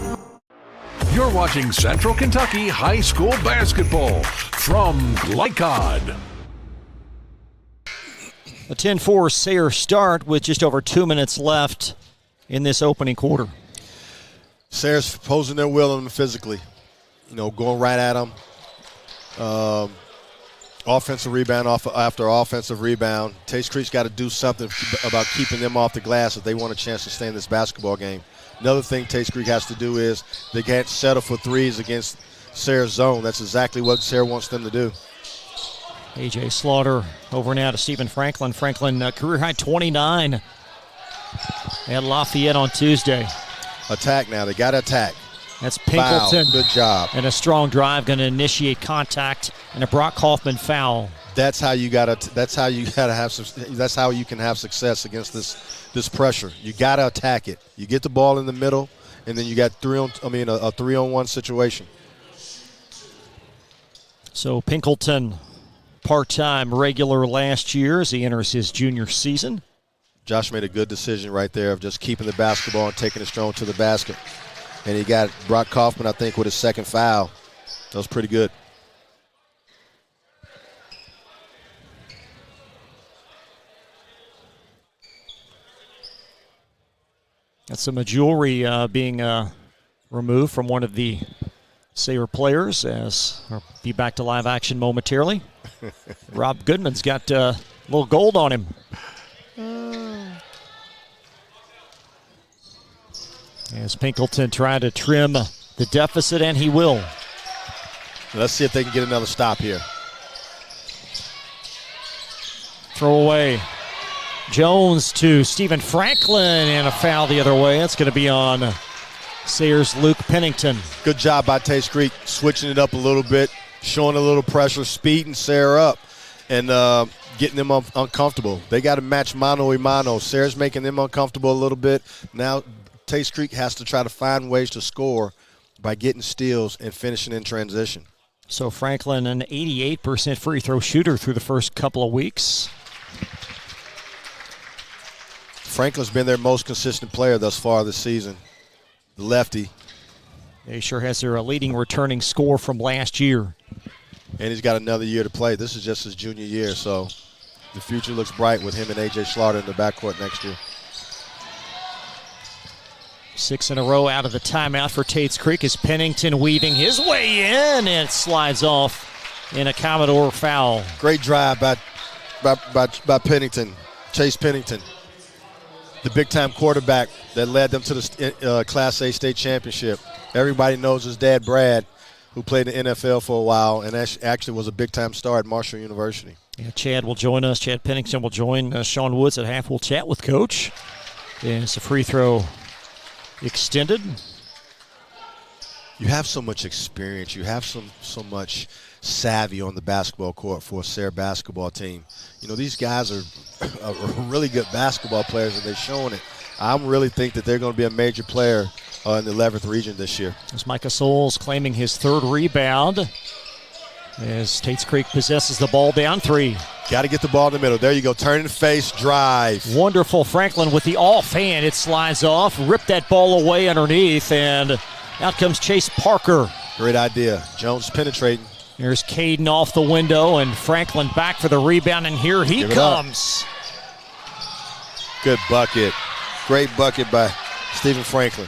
You're watching Central Kentucky High School basketball from Glycod. A 10-4 Sayre start with just over 2 minutes left in this opening quarter. Sayre's posing their will on them physically, going right at them. Offensive rebound after offensive rebound. Tates Creek's got to do something about keeping them off the glass if they want a chance to stay in this basketball game. Another thing Tates Creek has to do is they can't settle for threes against Sayre's zone. That's exactly what Sayre wants them to do. A.J. Slaughter over now to Stephen Franklin. Franklin, career-high 29 at Lafayette on Tuesday. Attack now. They got to attack. That's Pinkleton. Foul. Good job. And a strong drive going to initiate contact and a Brock Kaufman foul. That's how you gotta have. That's how you can have success against this pressure. You gotta attack it. You get the ball in the middle, and then you got a 3-on-1 situation. So Pinkleton, part-time regular last year as he enters his junior season. Josh made a good decision right there of just keeping the basketball and taking it strong to the basket. And he got Brock Kaufman, I think, with his second foul. That was pretty good. That's some jewelry being removed from one of the Sayre players as we'll be back to live action momentarily. Rob Goodman's got a little gold on him. As Pinkleton trying to trim the deficit, and he will. Let's see if they can get another stop here. Throw away. Jones to Stephen Franklin, and a foul the other way. That's going to be on Sayre's Luke Pennington. Good job by Tates Creek, switching it up a little bit, showing a little pressure, speeding Sayre up, and getting them uncomfortable. They got to match mano a mano. Sayre's making them uncomfortable a little bit. Now Tates Creek has to try to find ways to score by getting steals and finishing in transition. So Franklin, an 88% free throw shooter through the first couple of weeks. Franklin's been their most consistent player thus far this season. The lefty. He sure has their leading returning score from last year. And he's got another year to play. This is just his junior year, so the future looks bright with him and A.J. Slaughter in the backcourt next year. 6 in a row out of the timeout for Tates Creek as Pennington weaving his way in, and it slides off in a Commodore foul. Great drive by Pennington, Chase Pennington, the big-time quarterback that led them to the Class A state championship. Everybody knows his dad, Brad, who played in the NFL for a while and actually was a big-time star at Marshall University. Yeah, Chad will join us. Chad Pennington will join Sean Woods at half. We'll chat with Coach. And it's a free throw extended. You have so much experience. You have so much savvy on the basketball court for a Sayre basketball team. You know, these guys are really good basketball players, and they're showing it. I really think that they're going to be a major player in the 11th region this year. As Micah Souls claiming his third rebound as Tates Creek possesses the ball down 3. Got to get the ball in the middle. There you go. Turn and face, drive. Wonderful Franklin with the offhand. It slides off. Rip that ball away underneath, and out comes Chase Parker. Great idea. Jones penetrating. There's Caden off the window, and Franklin back for the rebound, and here he comes. Good bucket. Great bucket by Stephen Franklin.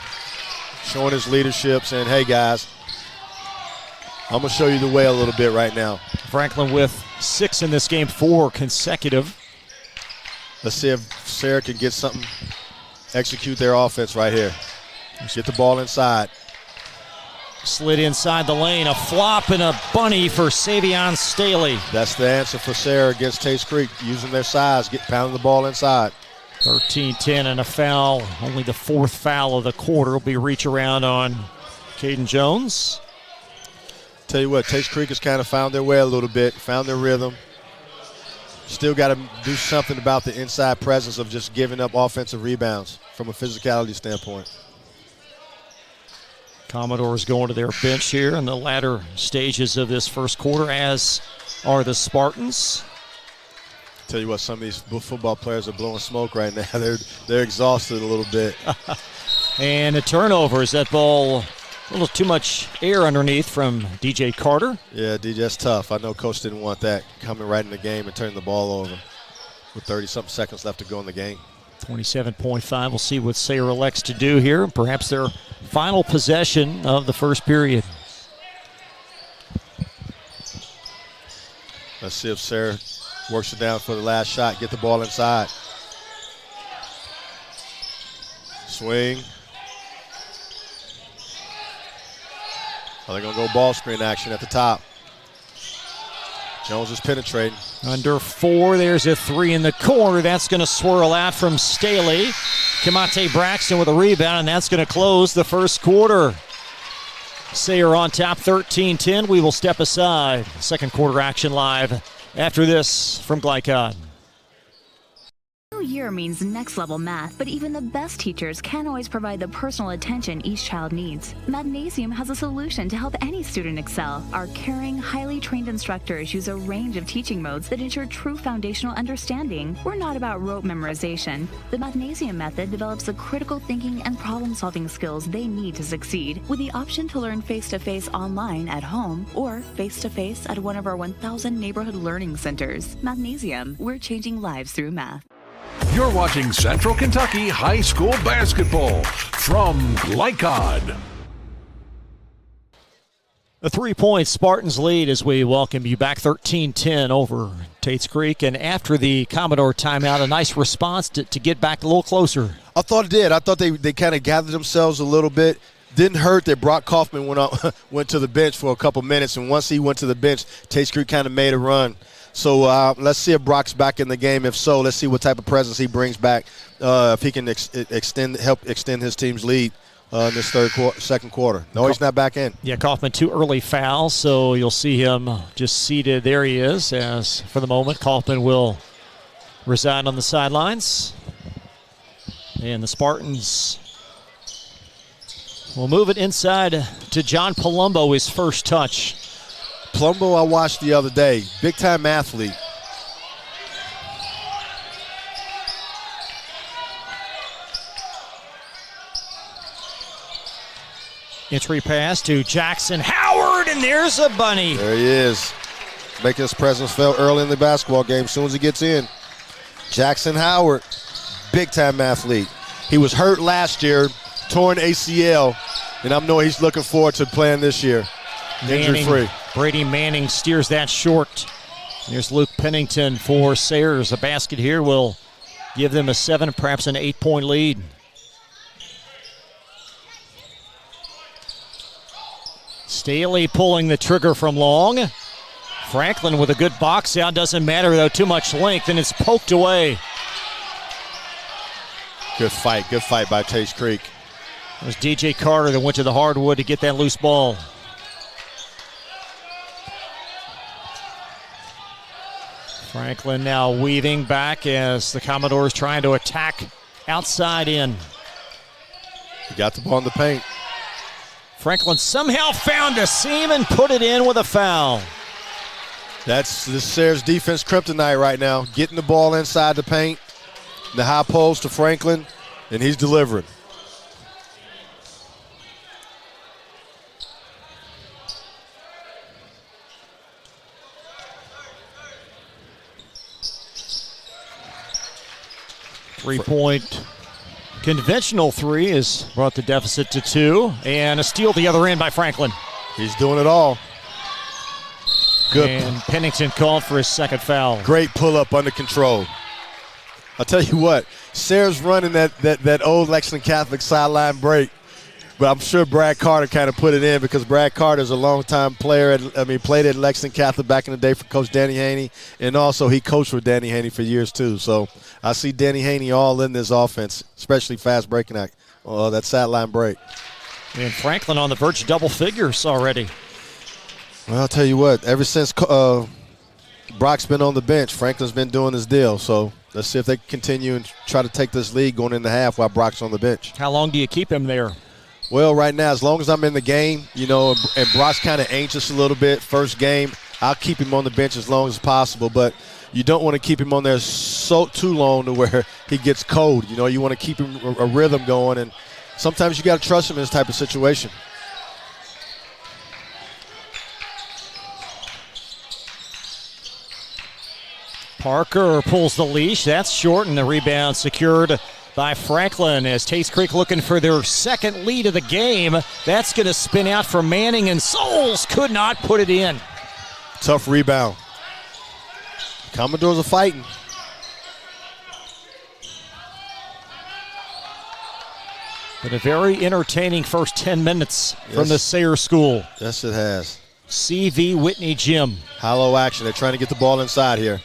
Showing his leadership, saying, hey, guys, I'm going to show you the way a little bit right now. Franklin with 6 in this game, 4 consecutive. Let's see if Sayre can get something, execute their offense right here. Get the ball inside. Slid inside the lane, a flop and a bunny for Savion Staley. That's the answer for Sayre against Tates Creek, using their size, pounding the ball inside. 13-10 and a foul. Only the 4th foul of the quarter will be reach around on Caden Jones. Tell you what, Tates Creek has kind of found their way a little bit, found their rhythm. Still got to do something about the inside presence of just giving up offensive rebounds from a physicality standpoint. Commodores going to their bench here in the latter stages of this first quarter, as are the Spartans. Tell you what, some of these football players are blowing smoke right now. They're exhausted a little bit. And a turnover. Is that ball a little too much air underneath from DJ Carter? Yeah, DJ, that's tough. I know Coach didn't want that coming right in the game and turning the ball over with 30-something seconds left to go in the game. 27.5. We'll see what Sayre elects to do here. Perhaps their final possession of the first period. Let's see if Sayre works it down for the last shot. Get the ball inside. Swing. Are they going to go ball screen action at the top? Jones is penetrating. Under 4, there's a 3 in the corner. That's going to swirl out from Staley. Kamate Braxton with a rebound, and that's going to close the first quarter. Sayre on top 13-10. We will step aside. Second quarter action live after this from Glycod. New year means next level math, but even the best teachers can't always provide the personal attention each child needs. Magnesium has a solution to help any student excel. Our caring, highly trained instructors use a range of teaching modes that ensure true foundational understanding. We're not about rote memorization. The Magnesium method develops the critical thinking and problem-solving skills they need to succeed, with the option to learn face-to-face online at home or face-to-face at one of our 1,000 neighborhood learning centers. Magnesium, we're changing lives through math. You're watching Central Kentucky High School basketball from Glycod. A 3-point Spartans lead as we welcome you back 13-10 over Tates Creek. And after the Commodore timeout, a nice response to get back a little closer. I thought it did. I thought they kind of gathered themselves a little bit. Didn't hurt that Brock Kaufman went to the bench for a couple minutes, and once he went to the bench, Tates Creek kind of made a run. So let's see if Brock's back in the game. If so, let's see what type of presence he brings back. If he can help extend his team's lead in this second quarter. No, he's not back in. Yeah, Kaufman, 2 early fouls, so you'll see him just seated. There he is, as for the moment, Kaufman will reside on the sidelines. And the Spartans will move it inside to John Palumbo, his first touch. Palumbo I watched the other day, big-time athlete. Entry pass to Jackson Howard, and there's a bunny. There he is, making his presence felt early in the basketball game as soon as he gets in. Jackson Howard, big-time athlete. He was hurt last year, torn ACL, and I know he's looking forward to playing this year. Injury-free. Brady Manning steers that short. Here's Luke Pennington for Sayre. A basket here will give them a 7, perhaps an 8-point lead. Staley pulling the trigger from long. Franklin with a good box out. Doesn't matter, though, too much length, and it's poked away. Good fight by Tates Creek. It was DJ Carter that went to the hardwood to get that loose ball. Franklin now weaving back as the Commodores trying to attack outside in. He got the ball in the paint. Franklin somehow found a seam and put it in with a foul. That's the Sayre's defense kryptonite right now. Getting the ball inside the paint, the high post to Franklin, and he's delivering. Three-point conventional three has brought the deficit to 2, and a steal the other end by Franklin. He's doing it all. Good. And Pennington called for his second foul. Great pull-up under control. I'll tell you what, Sayre's running that old Lexington Catholic sideline break, but I'm sure Brad Carter kind of put it in because Brad Carter's a longtime player. Played at Lexington Catholic back in the day for Coach Danny Haney, and also he coached with Danny Haney for years too. So I see Danny Haney all in this offense, especially fast breaking that sideline break. And Franklin on the verge of double figures already. Well, I'll tell you what, ever since Brock's been on the bench, Franklin's been doing his deal. So let's see if they can continue and try to take this lead going into half while Brock's on the bench. How long do you keep him there? Well, right now, as long as I'm in the game, and Brock's kind of anxious a little bit, first game, I'll keep him on the bench as long as possible. But you don't want to keep him on there too long to where he gets cold. You want to keep him a rhythm going, and sometimes you got to trust him in this type of situation. Parker pulls the leash. That's short, and the rebound secured by Franklin as Tates Creek looking for their second lead of the game. That's going to spin out for Manning, and Souls could not put it in. Tough rebound. Commodores are fighting. But a very entertaining first 10 minutes from the Sayre School. Yes, it has. CV Whitney Gym. Hollow action. They're trying to get the ball inside here.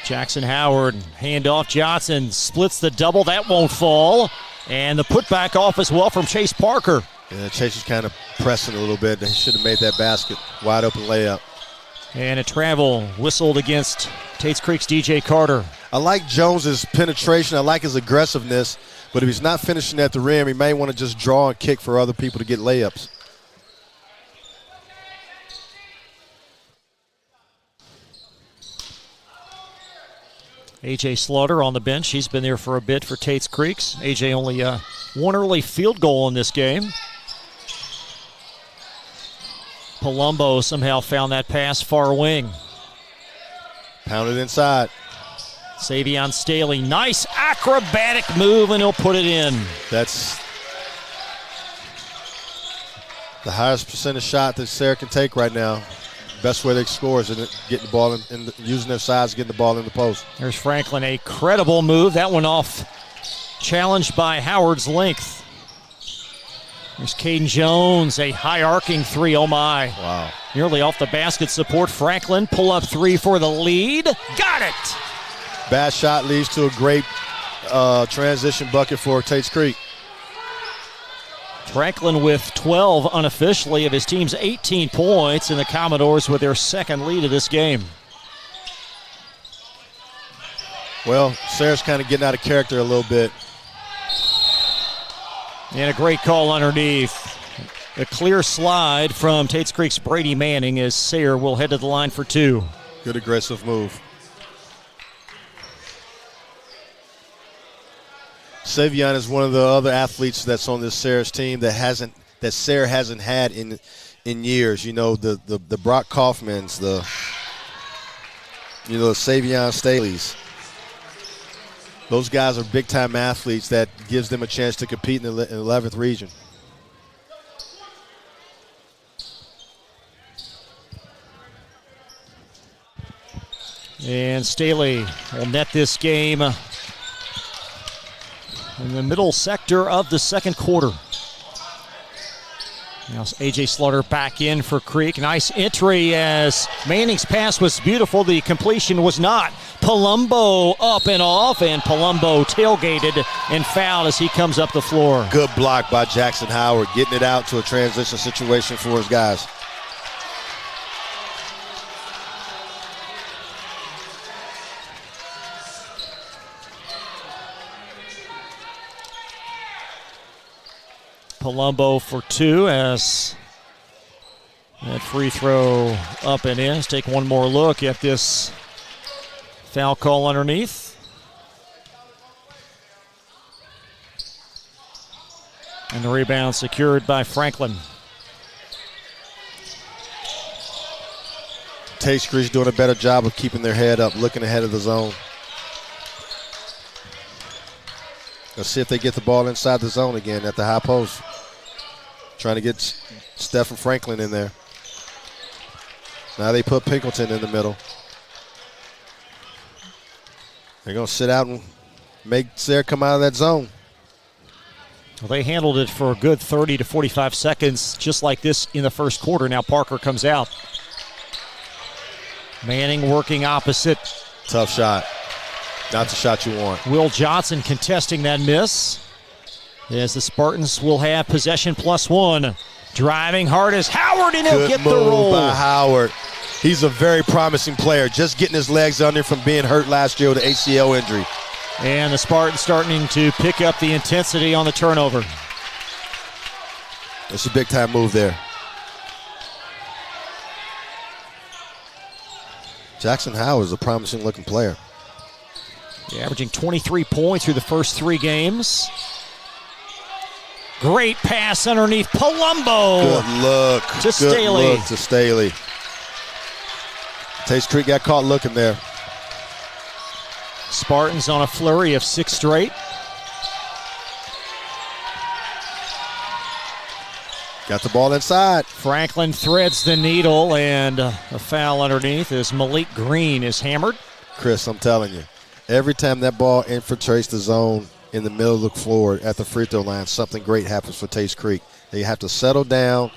Jackson Howard, handoff. Johnson splits the double. That won't fall. And the putback off as well from Chase Parker. Yeah, Chase is kind of pressing a little bit. He should have made that basket. Wide open layup. And a travel whistled against Tates Creek's DJ Carter. I like Jones's penetration. I like his aggressiveness. But if he's not finishing at the rim, he may want to just draw and kick for other people to get layups. A.J. Slaughter on the bench. He's been there for a bit for Tates Creeks. A.J. only one early field goal in this game. Palumbo somehow found that pass far wing. Pounded inside. Savion Staley, nice acrobatic move, and he'll put it in. That's the highest percentage shot that Sayre can take right now. Best way they score is getting the ball in using their size, getting the ball in the post. There's Franklin, a credible move. That one off, challenged by Howard's length. There's Caden Jones, a high arcing three. Oh my! Wow! Nearly off the basket support. Franklin pull up three for the lead. Got it. Bad shot leads to a great transition bucket for Tates Creek. Franklin with 12 unofficially of his team's 18 points, and the Commodores with their second lead of this game. Well, Sayre's kind of getting out of character a little bit. And a great call underneath. A clear slide from Tates Creek's Brady Manning as Sayre will head to the line for two. Good aggressive move. Savion is one of the other athletes that's on this Sayre's team that Sayre hasn't had in years. You know, the Brock Kaufmans, the Savion Staleys. Those guys are big-time athletes that gives them a chance to compete in the 11th region. And Staley will net this game in the middle sector of the second quarter. Now A.J. Slaughter back in for Creek. Nice entry as Manning's pass was beautiful. The completion was not. Palumbo up and off, and Palumbo tailgated and fouled as he comes up the floor. Good block by Jackson Howard, getting it out to a transition situation for his guys. Palumbo for two as that free throw up and in. Let's take one more look at this foul call underneath. And the rebound secured by Franklin. Tates Creek's doing a better job of keeping their head up, looking ahead of the zone. Let's see if they get the ball inside the zone again at the high post. Trying to get Steph and Franklin in there. Now they put Pinkleton in the middle. They're going to sit out and make Sayre come out of that zone. Well, they handled it for a good 30 to 45 seconds, just like this in the first quarter. Now Parker comes out. Manning working opposite. Tough shot. Not the shot you want. Will Johnson contesting that miss. As the Spartans will have possession plus one. Driving hard as Howard, and he'll get the roll. Good move by Howard. He's a very promising player, just getting his legs under from being hurt last year with an ACL injury. And the Spartans starting to pick up the intensity on the turnover. It's a big-time move there. Jackson Howard is a promising-looking player. Yeah, averaging 23 points through the first three games. Great pass underneath Palumbo. Good look. To Staley. Good look to Staley. Tates Creek got caught looking there. Spartans on a flurry of 6 straight. Got the ball inside. Franklin threads the needle, and a foul underneath as Malik Green is hammered. Chris, I'm telling you, every time that ball infiltrates the zone in the middle of the floor at the free throw line, something great happens for Tates Creek. They have to settle down.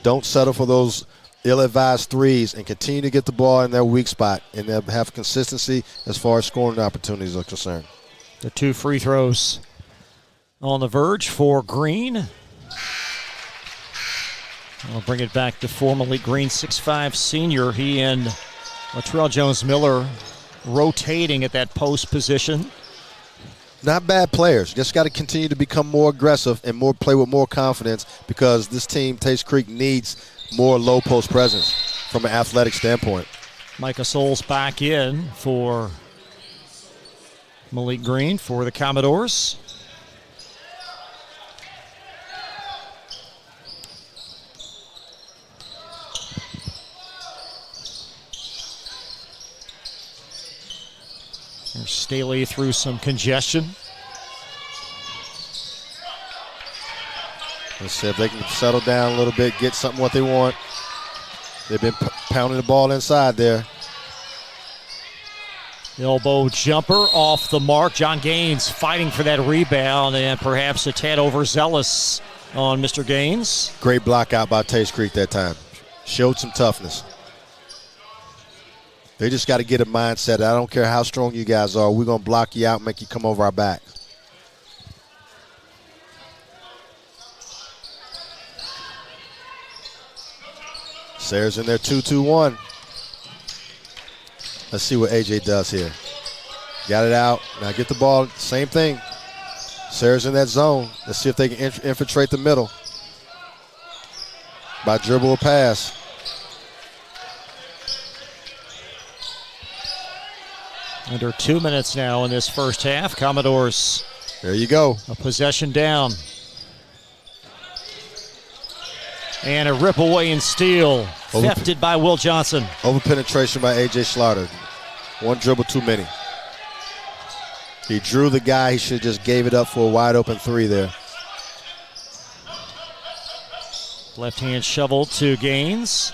Don't settle for those ill-advised threes and continue to get the ball in their weak spot, and they'll have consistency as far as scoring opportunities are concerned. The 2 free throws on the verge for Green. I'll bring it back to former Malik Green, 6'5 senior. He and Latrell Jones-Miller rotating at that post position. Not bad players. Just got to continue to become more aggressive and play with more confidence, because this team, Tates Creek, needs more low post presence from an athletic standpoint. Micah Souls back in for Malik Green for the Commodores. There's Staley through some congestion. Let's see if they can settle down a little bit, get something what they want. They've been pounding the ball inside there. The elbow jumper off the mark. John Gaines fighting for that rebound, and perhaps a tad overzealous on Mr. Gaines. Great block out by Tates Creek that time. Showed some toughness. They just got to get a mindset. I don't care how strong you guys are. We're going to block you out and make you come over our back. Sayre's in there 2-2-1. Let's see what AJ does here. Got it out. Now get the ball. Same thing. Sayre's in that zone. Let's see if they can infiltrate the middle by dribble or pass. Under 2 minutes now in this first half. Commodores. There you go. A possession down. And a rip away and steal. Thefted by Will Johnson. Over penetration by A.J. Slaughter. One dribble too many. He drew the guy. He should have just gave it up for a wide open three there. Left hand shovel to Gaines.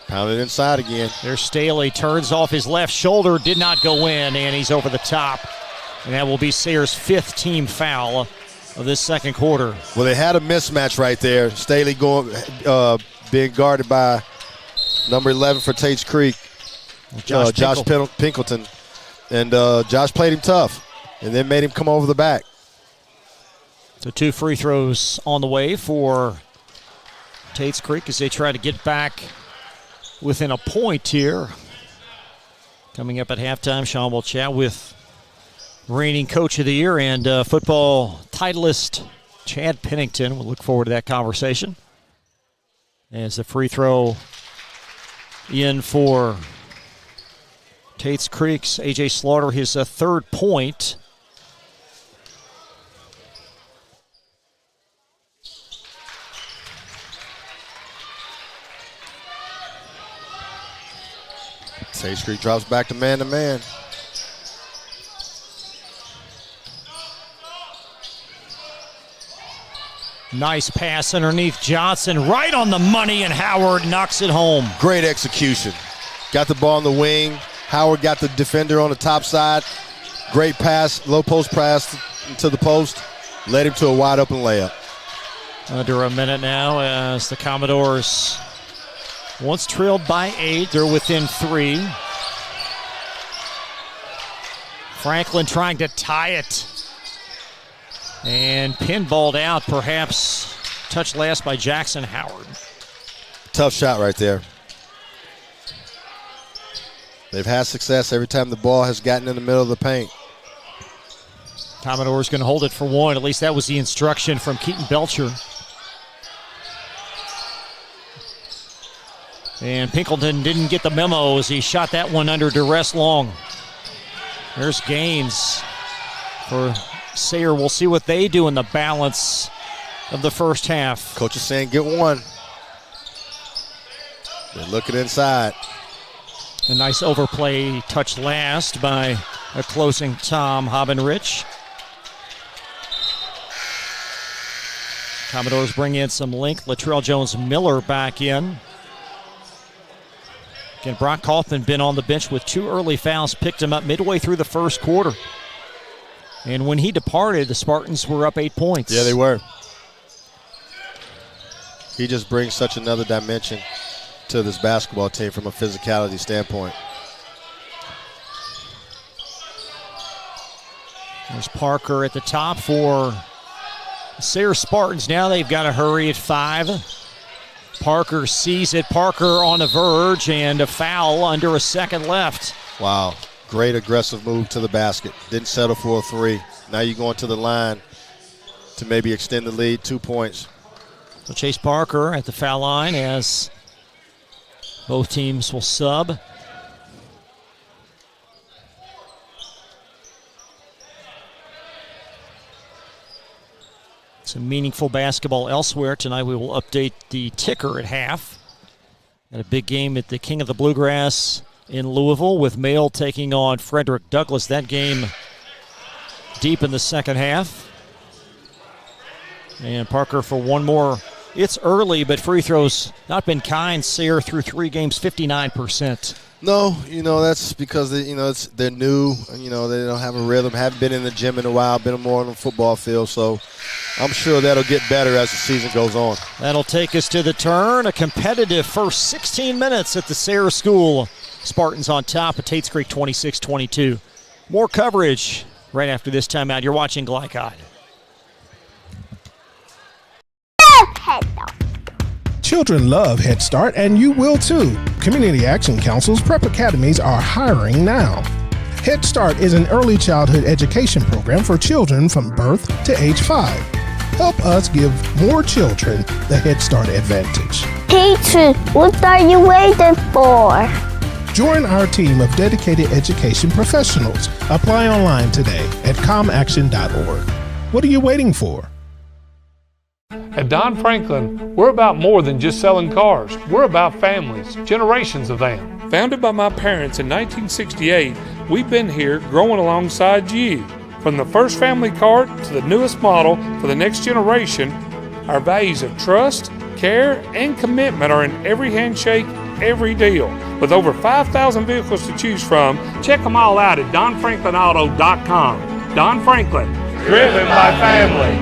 Pounded inside again. There's Staley, turns off his left shoulder, did not go in, and he's over the top. And that will be Sayre's 5th team foul of this second quarter. Well, they had a mismatch right there. Staley being guarded by number 11 for Tates Creek, Josh Pinkleton. And Josh played him tough and then made him come over the back. So 2 free throws on the way for Tates Creek as they try to get back within a point here. Coming up at halftime, Sean will chat with reigning Coach of the Year and football titleist Chad Pennington. We'll look forward to that conversation. As the free throw in for Tates Creek's A.J. Slaughter, his 3rd point. Tates Creek drops back to man-to-man. Nice pass underneath Johnson, right on the money, and Howard knocks it home. Great execution. Got the ball on the wing. Howard got the defender on the top side. Great pass, low post pass to the post. Led him to a wide open layup. Under a minute now as the Commodores, once trailed by 8, they're within 3. Franklin trying to tie it. And pinballed out, perhaps touched last by Jackson Howard. Tough shot right there. They've had success every time the ball has gotten in the middle of the paint. Commodore's going to hold it for 1. At least that was the instruction from Keaton Belcher. And Pinkleton didn't get the memo as he shot that one under duress long. There's Gaines for Sayre. We'll see what they do in the balance of the first half. Coach is saying get 1. They're looking inside. A nice overplay touch last by a closing Tom Hobbenrich. Commodores bring in some length. Latrell Jones-Miller back in. Again, Brock Kaufman been on the bench with 2 early fouls, picked him up midway through the first quarter. And when he departed, the Spartans were up 8 points. Yeah, they were. He just brings such another dimension to this basketball team from a physicality standpoint. There's Parker at the top for the Sayre Spartans. Now they've got to hurry at 5. Parker sees it. Parker on the verge, and a foul under a second left. Wow. Great aggressive move to the basket. Didn't settle for a 3. Now you're going to the line to maybe extend the lead 2 points. So Chase Parker at the foul line as both teams will sub. Some meaningful basketball elsewhere. Tonight we will update the ticker at half. Got a big game at the King of the Bluegrass in Louisville with Mail taking on Frederick Douglass. That game deep in the second half. And Parker for one more. It's early, but free throws not been kind. Sayre through 3 games, 59%. No, that's because they're new. They don't have a rhythm. Haven't been in the gym in a while. Been more on the football field. So I'm sure that'll get better as the season goes on. That'll take us to the turn. A competitive first 16 minutes at the Sayre School. Spartans on top of Tates Creek 26-22. More coverage right after this timeout. You're watching Glycod. Children love Head Start, and you will too. Community Action Council's prep academies are hiring now. Head Start is an early childhood education program for children from birth to age 5. Help us give more children the Head Start advantage. Teacher, what are you waiting for? Join our team of dedicated education professionals. Apply online today at comaction.org. What are you waiting for? At Don Franklin, we're about more than just selling cars. We're about families, generations of them. Founded by my parents in 1968, we've been here growing alongside you. From the first family car to the newest model for the next generation, our values of trust, care, and commitment are in every handshake, every deal. With over 5,000 vehicles to choose from, check them all out at DonFranklinAuto.com. Don Franklin, driven by family.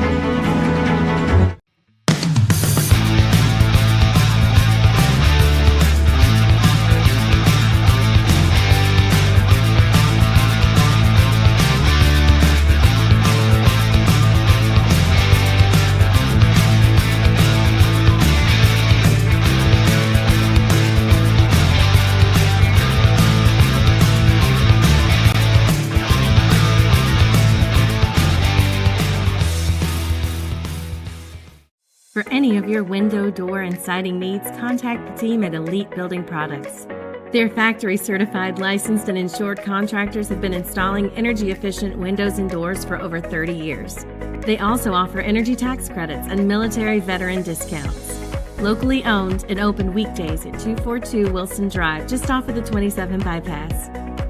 For any of your window, door, and siding needs, contact the team at Elite Building Products. Their factory-certified, licensed, and insured contractors have been installing energy-efficient windows and doors for over 30 years. They also offer energy tax credits and military veteran discounts. Locally owned and open weekdays at 242 Wilson Drive, just off of the 27 bypass.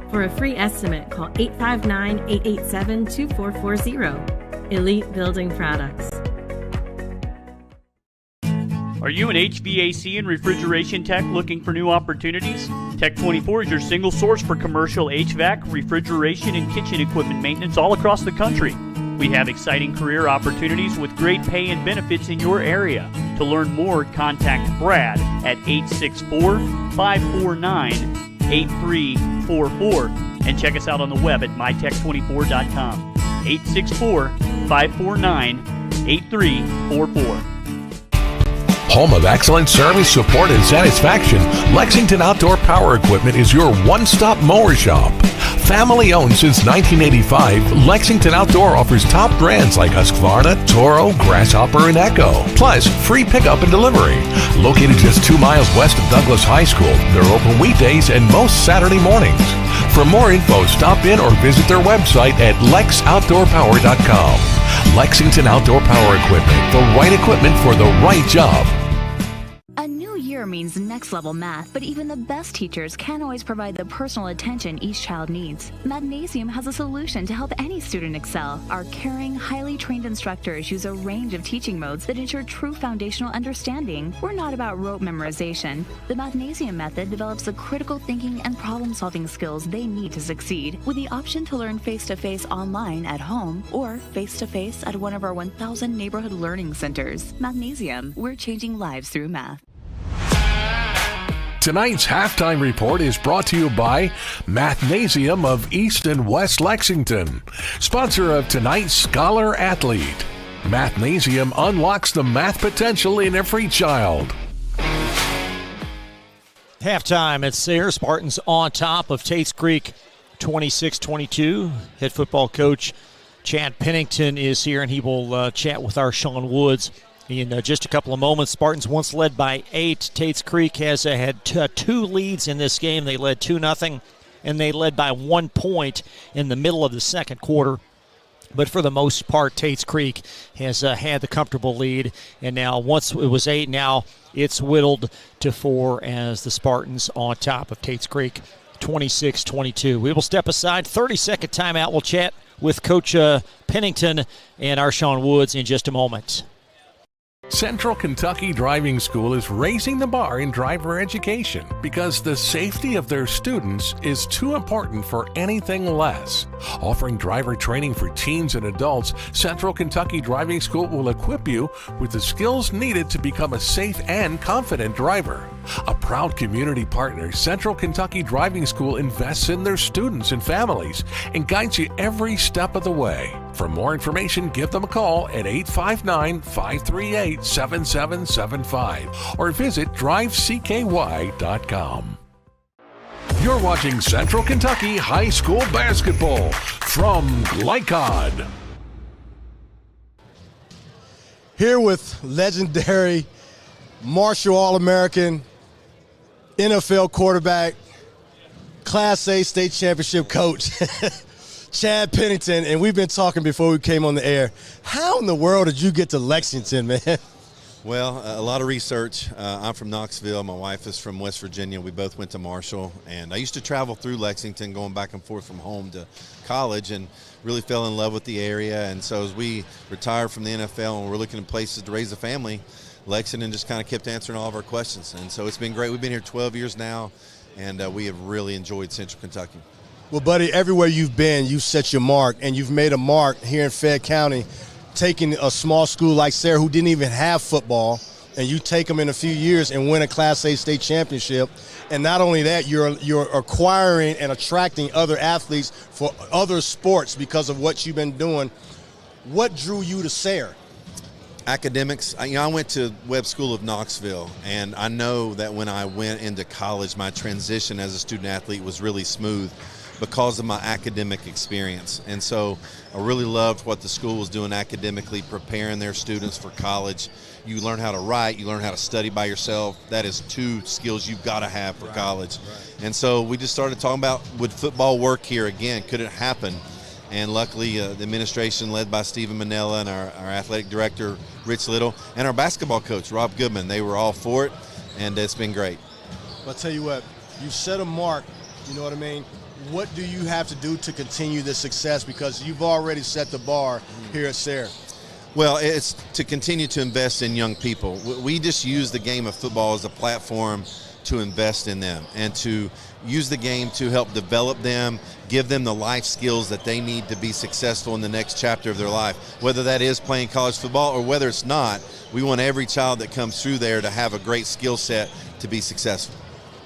For a free estimate, call 859-887-2440. Elite Building Products. Are you an HVAC and refrigeration tech looking for new opportunities? Tech24 is your single source for commercial HVAC, refrigeration, and kitchen equipment maintenance all across the country. We have exciting career opportunities with great pay and benefits in your area. To learn more, contact Brad at 864-549-8344 and check us out on the web at mytech24.com. 864-549-8344. Home of excellent service, support, and satisfaction, Lexington Outdoor Power Equipment is your one-stop mower shop. Family owned since 1985, Lexington Outdoor offers top brands like Husqvarna, Toro, Grasshopper, and Echo. Plus, free pickup and delivery. Located just 2 miles west of Douglas High School, they're open weekdays and most Saturday mornings. For more info, stop in or visit their website at lexoutdoorpower.com. Lexington Outdoor Power Equipment, the right equipment for the right job. A new year means next level math, but even the best teachers can't always provide the personal attention each child needs. Magnesium has a solution to help any student excel. Our caring, highly trained instructors use a range of teaching modes that ensure true foundational understanding. We're not about rote memorization. The Magnesium method develops the critical thinking and problem-solving skills they need to succeed, with the option to learn face-to-face online at home or face-to-face at one of our 1,000 neighborhood learning centers. Magnesium, we're changing lives through math. Tonight's halftime report is brought to you by Mathnasium of East and West Lexington, sponsor of tonight's Scholar Athlete. Mathnasium unlocks the math potential in every child. Halftime at Sayre. Spartans on top of Tates Creek 26-22. Head football coach Chad Pennington is here, and he will chat with our Sean Woods in just a couple of moments. Spartans once led by 8. Tates Creek has had 2 leads in this game. They led 2-0, and they led by 1 point in the middle of the second quarter. But for the most part, Tates Creek has had the comfortable lead, and now once it was 8, now it's whittled to 4 as the Spartans on top of Tates Creek 26-22. We will step aside. 30-second timeout. We'll chat with Coach Pennington and our Sean Woods in just a moment. Central Kentucky Driving School is raising the bar in driver education because the safety of their students is too important for anything less. Offering driver training for teens and adults, Central Kentucky Driving School will equip you with the skills needed to become a safe and confident driver. A proud community partner, Central Kentucky Driving School invests in their students and families and guides you every step of the way. For more information, give them a call at 859-538-7775 or visit drivecky.com. You're watching Central Kentucky High School Basketball from Glycod. Here with legendary Marshall All-American, NFL quarterback, Class A state championship coach, Chad Pennington, and we've been talking before we came on the air. How in the world did you get to Lexington, man? Well, a lot of research. I'm from Knoxville. My wife is from West Virginia. We both went to Marshall, and I used to travel through Lexington, going back and forth from home to college, and really fell in love with the area. And so as we retired from the NFL and we're looking at places to raise a family, Lexington just kind of kept answering all of our questions. And so it's been great. We've been here 12 years now, and we have really enjoyed Central Kentucky. Well, buddy, everywhere you've been, you've set your mark, and you've made a mark here in Fayette County, taking a small school like Sayre who didn't even have football, and you take them in a few years and win a Class A state championship. And not only that, you're acquiring and attracting other athletes for other sports because of what you've been doing. What drew you to Sayre? Academics. I went to Webb School of Knoxville, and I know that when I went into college, my transition as a student athlete was really smooth because of my academic experience. And so I really loved what the school was doing academically, preparing their students for college. You learn how to write, you learn how to study by yourself. That is 2 skills you've got to have for college. And so we just started talking about, would football work here again? Could it happen? And luckily, the administration led by Stephen Manella and our athletic director, Rich Little, and our basketball coach, Rob Goodman, they were all for it, and it's been great. I'll tell you what, you set a mark, you know what I mean? What do you have to do to continue this success? Because you've already set the bar here at Sayre. Well, it's to continue to invest in young people. We just use the game of football as a platform to invest in them and to use the game to help develop them, give them the life skills that they need to be successful in the next chapter of their life. Whether that is playing college football or whether it's not, we want every child that comes through there to have a great skill set to be successful.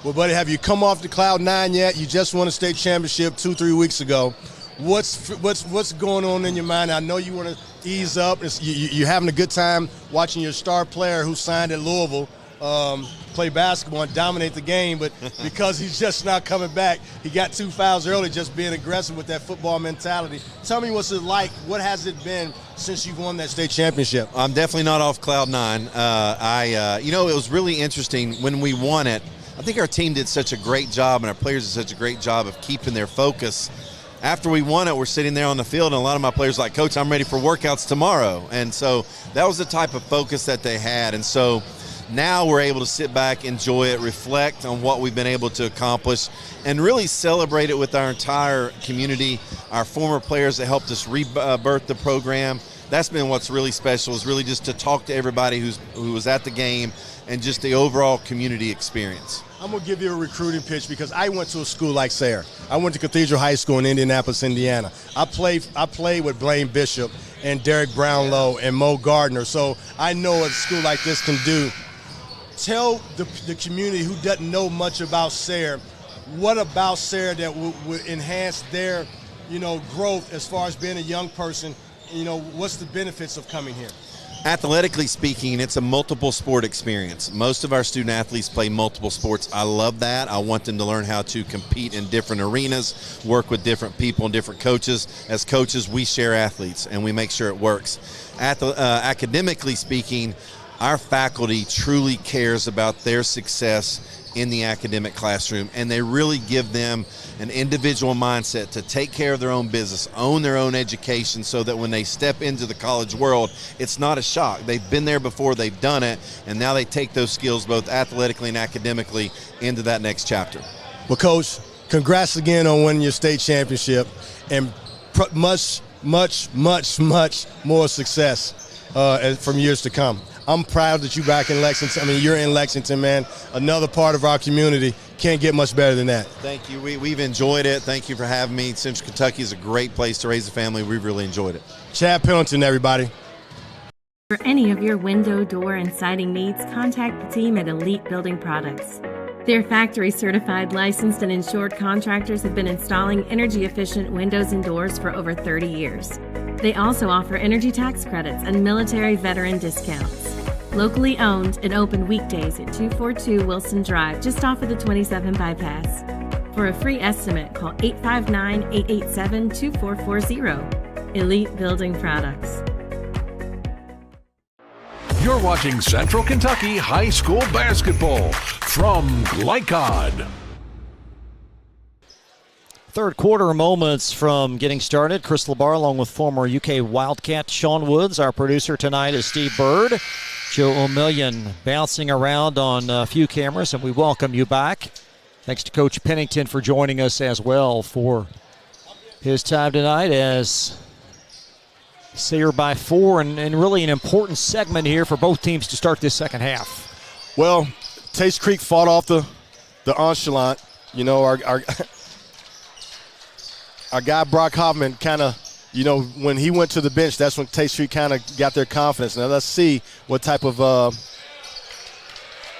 Well, buddy, have you come off the cloud 9 yet? You just won a state championship 2-3 weeks ago. What's going on in your mind? I know you want to ease up. You're having a good time watching your star player who signed at Louisville play basketball and dominate the game, but because he's just not coming back, he got 2 fouls early, just being aggressive with that football mentality. Tell me what's it like. What has it been since you've won that state championship? I'm definitely not off cloud 9. It was really interesting when we won it. I think our team did such a great job and our players did such a great job of keeping their focus. After we won it, we're sitting there on the field, and a lot of my players are like, Coach, I'm ready for workouts tomorrow. And so that was the type of focus that they had. And so now we're able to sit back, enjoy it, reflect on what we've been able to accomplish, and really celebrate it with our entire community, our former players that helped us rebirth the program. That's been what's really special, is really just to talk to everybody who was at the game and just the overall community experience. I'm going to give you a recruiting pitch because I went to a school like Sayre. I went to Cathedral High School in Indianapolis, Indiana. I played with Blaine Bishop and Derek Brownlow and Mo Gardner, so I know what a school like this can do. tell the community who doesn't know much about Sayre, what about Sayre that would enhance their, growth as far as being a young person? What's the benefits of coming here? Athletically speaking, it's a multiple sport experience. Most of our student athletes play multiple sports. I love that. I want them to learn how to compete in different arenas, work with different people and different coaches. As coaches, we share athletes and we make sure it works. Academically speaking, our faculty truly cares about their success in the academic classroom, and they really give them an individual mindset to take care of their own business, own their own education, so that when they step into the college world, it's not a shock. They've been there before, they've done it, and now they take those skills both athletically and academically into that next chapter. Well, Coach, congrats again on winning your state championship, and much more success from years to come. I'm proud that you're back in Lexington. I mean, you're in Lexington, man. Another part of our community. Can't get much better than that. Thank you. We've enjoyed it. Thank you for having me. Central Kentucky is a great place to raise a family. We've really enjoyed it. Chad Pillington, everybody. For any of your window, door, and siding needs, contact the team at Elite Building Products. Their factory-certified, licensed, and insured contractors have been installing energy-efficient windows and doors for over 30 years. They also offer energy tax credits and military veteran discounts. Locally owned and open weekdays at 242 Wilson Drive, just off of the 27 bypass. For a free estimate, call 859-887-2440. Elite Building Products. You're watching Central Kentucky High School Basketball from Glycod. Third quarter moments from getting started. Chris LeBar along with former UK Wildcat Sean Woods. Our producer tonight is Steve Bird. Joe O'Million bouncing around on a few cameras, and we welcome you back. Thanks to Coach Pennington for joining us as well for his time tonight as Sayre by 4, and really an important segment here for both teams to start this second half. Well, Tates Creek fought off the nonchalant. Our guy Brock Hoffman kind of, when he went to the bench, that's when Tates Creek kind of got their confidence. Now let's see what type of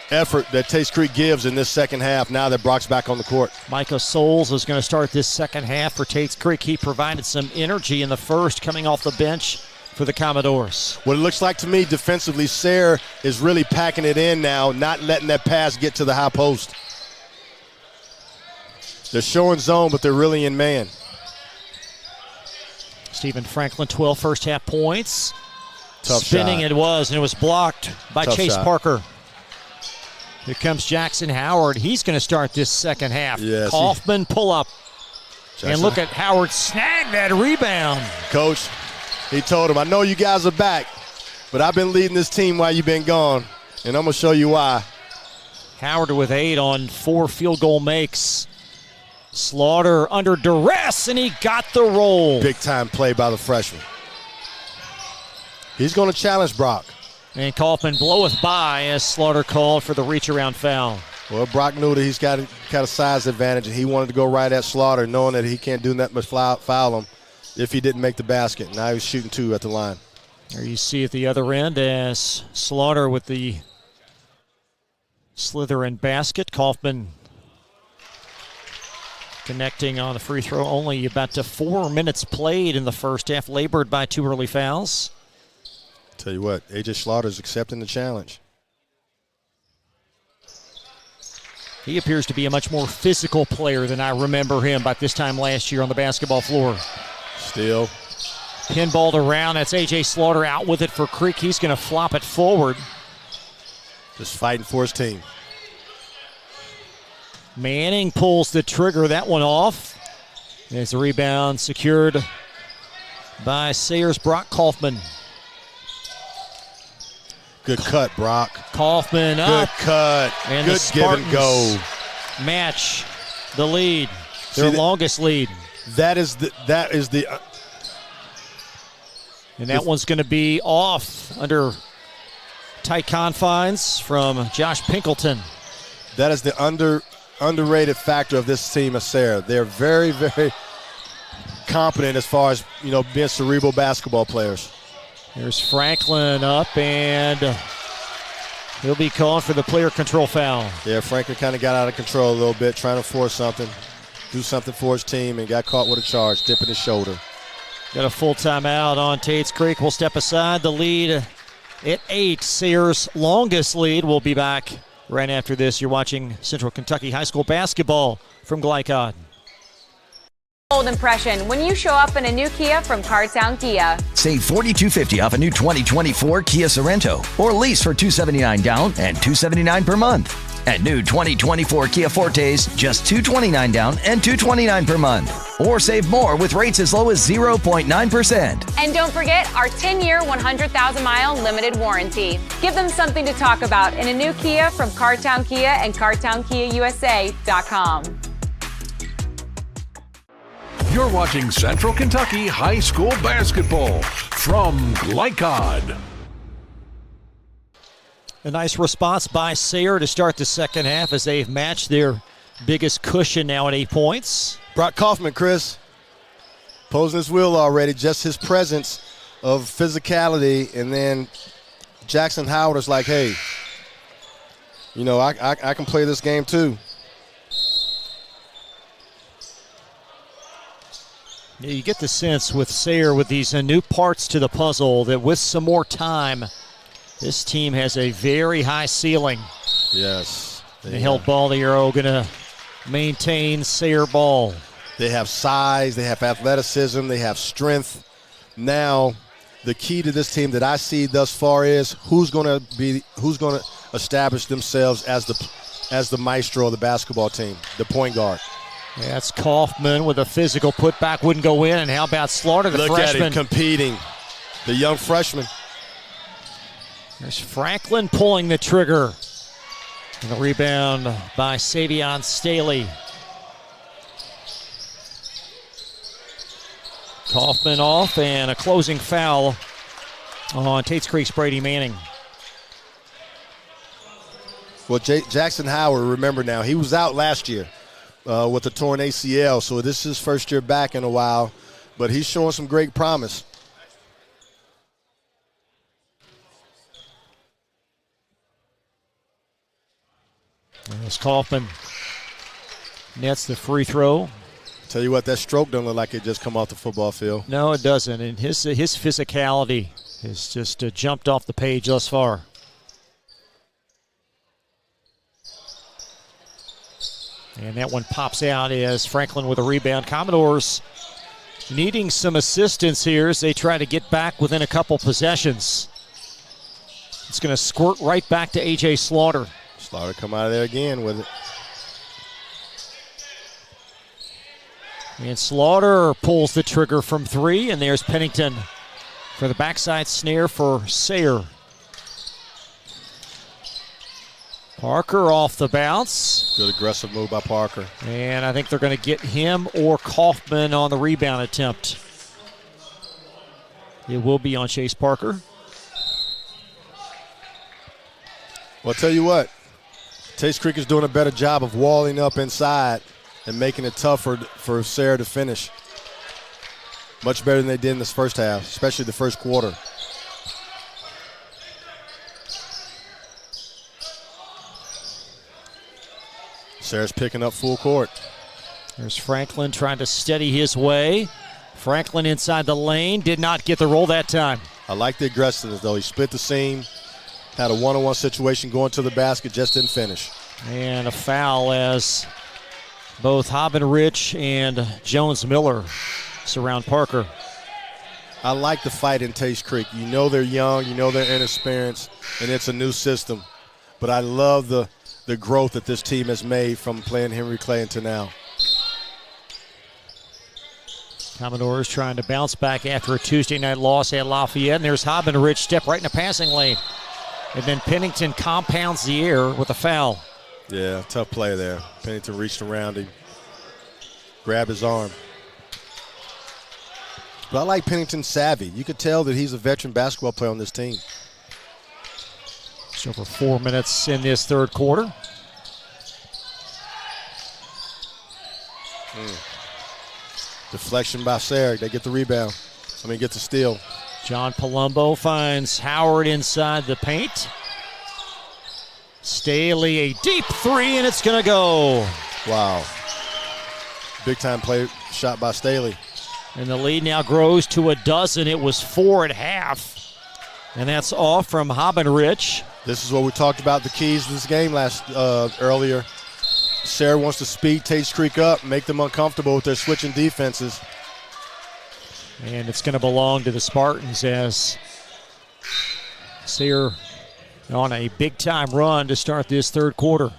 effort that Tates Creek gives in this second half now that Brock's back on the court. Micah Souls is going to start this second half for Tates Creek. He provided some energy in the first coming off the bench for the Commodores. What it looks like to me defensively, Sayre is really packing it in now, not letting that pass get to the high post. They're showing zone, but they're really in man. Stephen Franklin, 12 first half points. Tough Spinning shot. It was, and it was blocked by Tough Chase shot. Parker. Here comes Jackson Howard. He's going to start this second half. Yes, Kaufman pull up. Jackson. And look at Howard snag that rebound. Coach, he told him, I know you guys are back, but I've been leading this team while you've been gone, and I'm going to show you why. Howard with 8 on 4 field goal makes. Slaughter under duress, and he got the roll. Big time play by the freshman. He's going to challenge Brock. And Kaufman bloweth by as Slaughter called for the reach around foul. Well, Brock knew that he's got a size advantage, and he wanted to go right at Slaughter, knowing that he can't do that much foul him if he didn't make the basket. Now he's shooting 2 at the line. There you see at the other end as Slaughter with the slither and basket. Kaufman connecting on the free throw. Only about 4 minutes played in the first half, labored by 2 early fouls. Tell you what, A.J. Slaughter's accepting the challenge. He appears to be a much more physical player than I remember him by this time last year on the basketball floor. Still. Pinballed around. That's A.J. Slaughter out with it for Creek. He's going to flop it forward. Just fighting for his team. Manning pulls the trigger. That one off. There's a rebound secured by Sayre's Brock Kaufman. Good cut, Brock. Kaufman up. Good cut. And good the give Spartans and go. match the lead. Their longest lead. That is the and that one's going to be off under tight confines from Josh Pinkleton. That is the underrated factor of this team of Sayre. They're very, very competent as far as, being cerebral basketball players. There's Franklin up, and He'll be called for the player control foul. Yeah, Franklin kind of got out of control a little bit, trying to force something, do something for his team, and got caught with a charge, dipping his shoulder. Got a full timeout on Tates Creek. We'll step aside. The lead at 8. Sayre's longest lead. We'll be back right after this. You're watching Central Kentucky High School basketball from Glycod. Bold impression when you show up in a new Kia from Cartown Kia. Save $4,250 off a new 2024 Kia Sorento or lease for $279 down and $279 per month. And new 2024 Kia Fortes, just $229 down and $229 per month. Or save more with rates as low as 0.9%. And don't forget our 10-year, 100,000-mile limited warranty. Give them something to talk about in a new Kia from Cartown Kia and CartownKiaUSA.com. You're watching Central Kentucky High School basketball from Glycod. A nice response by Sayre to start the second half as they've matched their biggest cushion now at 8 points. Brock Kaufman, Chris, posing his will already. Just his presence of physicality, and then Jackson Howard is like, hey, you know, I can play this game too. Yeah, you get the sense with Sayre, with these new parts to the puzzle, that with some more time, this team has a very high ceiling. Yes. They held ball the arrow, going to maintain Sayre ball. They have size, they have athleticism, they have strength. Now, the key to this team that I see thus far is who's going to establish themselves as the maestro of the basketball team, the point guard. Yeah, that's Kaufman with a physical putback, wouldn't go in. And how about Slaughter, the freshman? Look at him competing, the young freshman. There's Franklin pulling the trigger. And the rebound by Savion Staley. Kaufman off, and a closing foul on Tates Creek's Brady Manning. Well, Jackson Howard, remember now, he was out last year with a torn ACL, so this is his first year back in a while, but he's showing some great promise. As Kaufman nets the free throw. Tell you what, that stroke don't look like it just come off the football field. No, it doesn't, and his physicality has just jumped off the page thus far. And that one pops out as Franklin with a rebound. Commodores needing some assistance here as they try to get back within a couple possessions. It's going to squirt right back to A.J. Slaughter. Slaughter come out of there again with it. And Slaughter pulls the trigger from 3, and there's Pennington for the backside snare for Sayre. Parker off the bounce. Good aggressive move by Parker. And I think they're going to get him or Kaufman on the rebound attempt. It will be on Chase Parker. Well, I'll tell you what. Tates Creek is doing a better job of walling up inside and making it tougher for Sayre to finish. Much better than they did in this first half, especially the first quarter. Sayre's picking up full court. There's Franklin trying to steady his way. Franklin inside the lane, did not get the roll that time. I like the aggressiveness, though. He split the seam, had a one-on-one situation going to the basket, just didn't finish. And a foul as both Hobbenrich and Jones-Miller surround Parker. I like the fight in Tates Creek. You know they're young, you know they're inexperienced, and it's a new system. But I love the growth that this team has made from playing Henry Clay until now. Commodores trying to bounce back after a Tuesday night loss at Lafayette. And there's Hobbenrich, step right in the passing lane. And then Pennington compounds the error with a foul. Yeah, tough play there. Pennington reached around him, grabbed his arm. But I like Pennington's savvy. You could tell that he's a veteran basketball player on this team. It's over 4 minutes in this third quarter. Deflection by Sayre. They get the rebound. Get the steal. John Palumbo finds Howard inside the paint. Staley, a deep three, and it's going to go. Wow. Big time play shot by Staley. And the lead now grows to 12. It was 4 at half. And that's off from Hobbenrich. This is what we talked about, the keys to this game earlier. Sayre wants to speed Tates Creek up, make them uncomfortable with their switching defenses. And it's going to belong to the Spartans as Sayre on a big-time run to start this third quarter.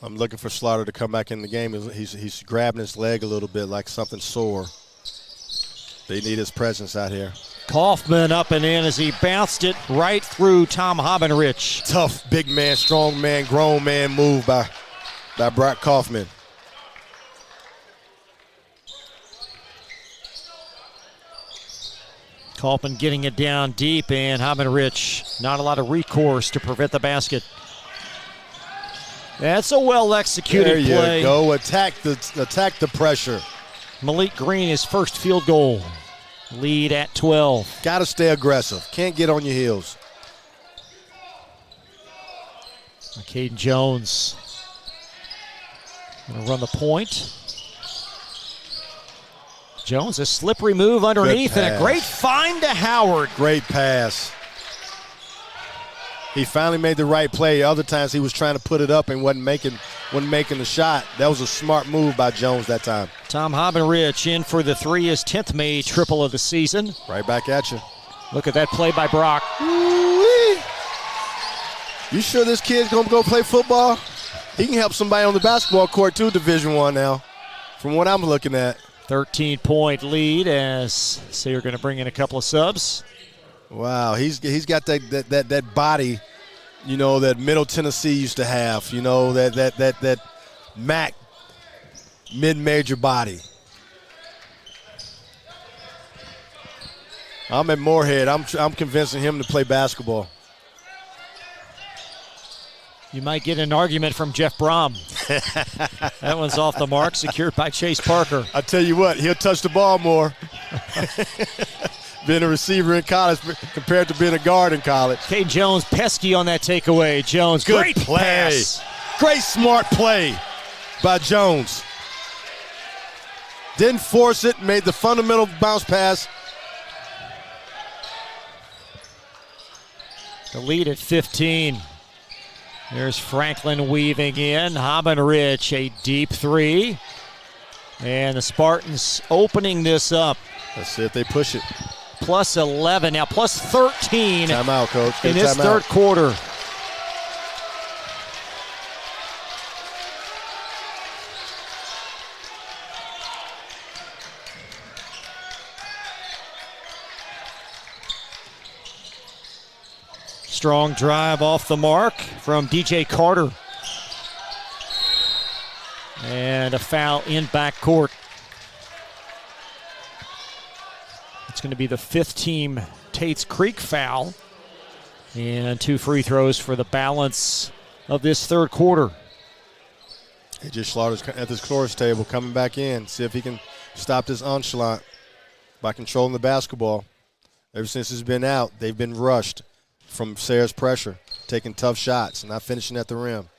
I'm looking for Slaughter to come back in the game. He's grabbing his leg a little bit like something sore. They need his presence out here. Kaufman up and in as he bounced it right through Tom Hobbenrich. Tough, big man, strong man, grown man move by Brock Kaufman. Kaufman getting it down deep, and Hobbenrich not a lot of recourse to prevent the basket. That's a well-executed play. There you go. Attack the pressure. Malik Green, his first field goal. Lead at 12. Got to stay aggressive. Can't get on your heels. Caden Jones going to run the point. Jones, a slippery move underneath, and a great find to Howard. Great pass. He finally made the right play. Other times he was trying to put it up and wasn't making the shot. That was a smart move by Jones that time. Tom Hobbenrich in for the three, his 10th made triple of the season. Right back at you. Look at that play by Brock. Ooh-wee. You sure this kid's going to go play football? He can help somebody on the basketball court too, Division I now, from what I'm looking at. 13-point lead as Sayre going to bring in a couple of subs. Wow, he's got that body, you know, that Middle Tennessee used to have. You know, that MAC mid-major body. I'm at Moorhead. I'm convincing him to play basketball. You might get an argument from Jeff Brom. That one's off the mark, secured by Chase Parker. I tell you what, he'll touch the ball more. Being a receiver in college compared to being a guard in college. Caden Jones pesky on that takeaway. Jones, good great play. Pass. Great smart play by Jones. Didn't force it, made the fundamental bounce pass. The lead at 15. There's Franklin weaving in. Hobbenrich, a deep three. And the Spartans opening this up. Let's see if they push it. Plus 11, now plus 13. Timeout, Coach. In this third quarter. Strong drive off the mark from DJ Carter. And a foul in backcourt. It's going to be the fifth team Tates Creek foul. And 2 free throws for the balance of this third quarter. AJ Slaughter's at the scorer's table coming back in. See if he can stop this onslaught by controlling the basketball. Ever since it's been out, they've been rushed from Sayre's pressure, taking tough shots, not finishing at the rim,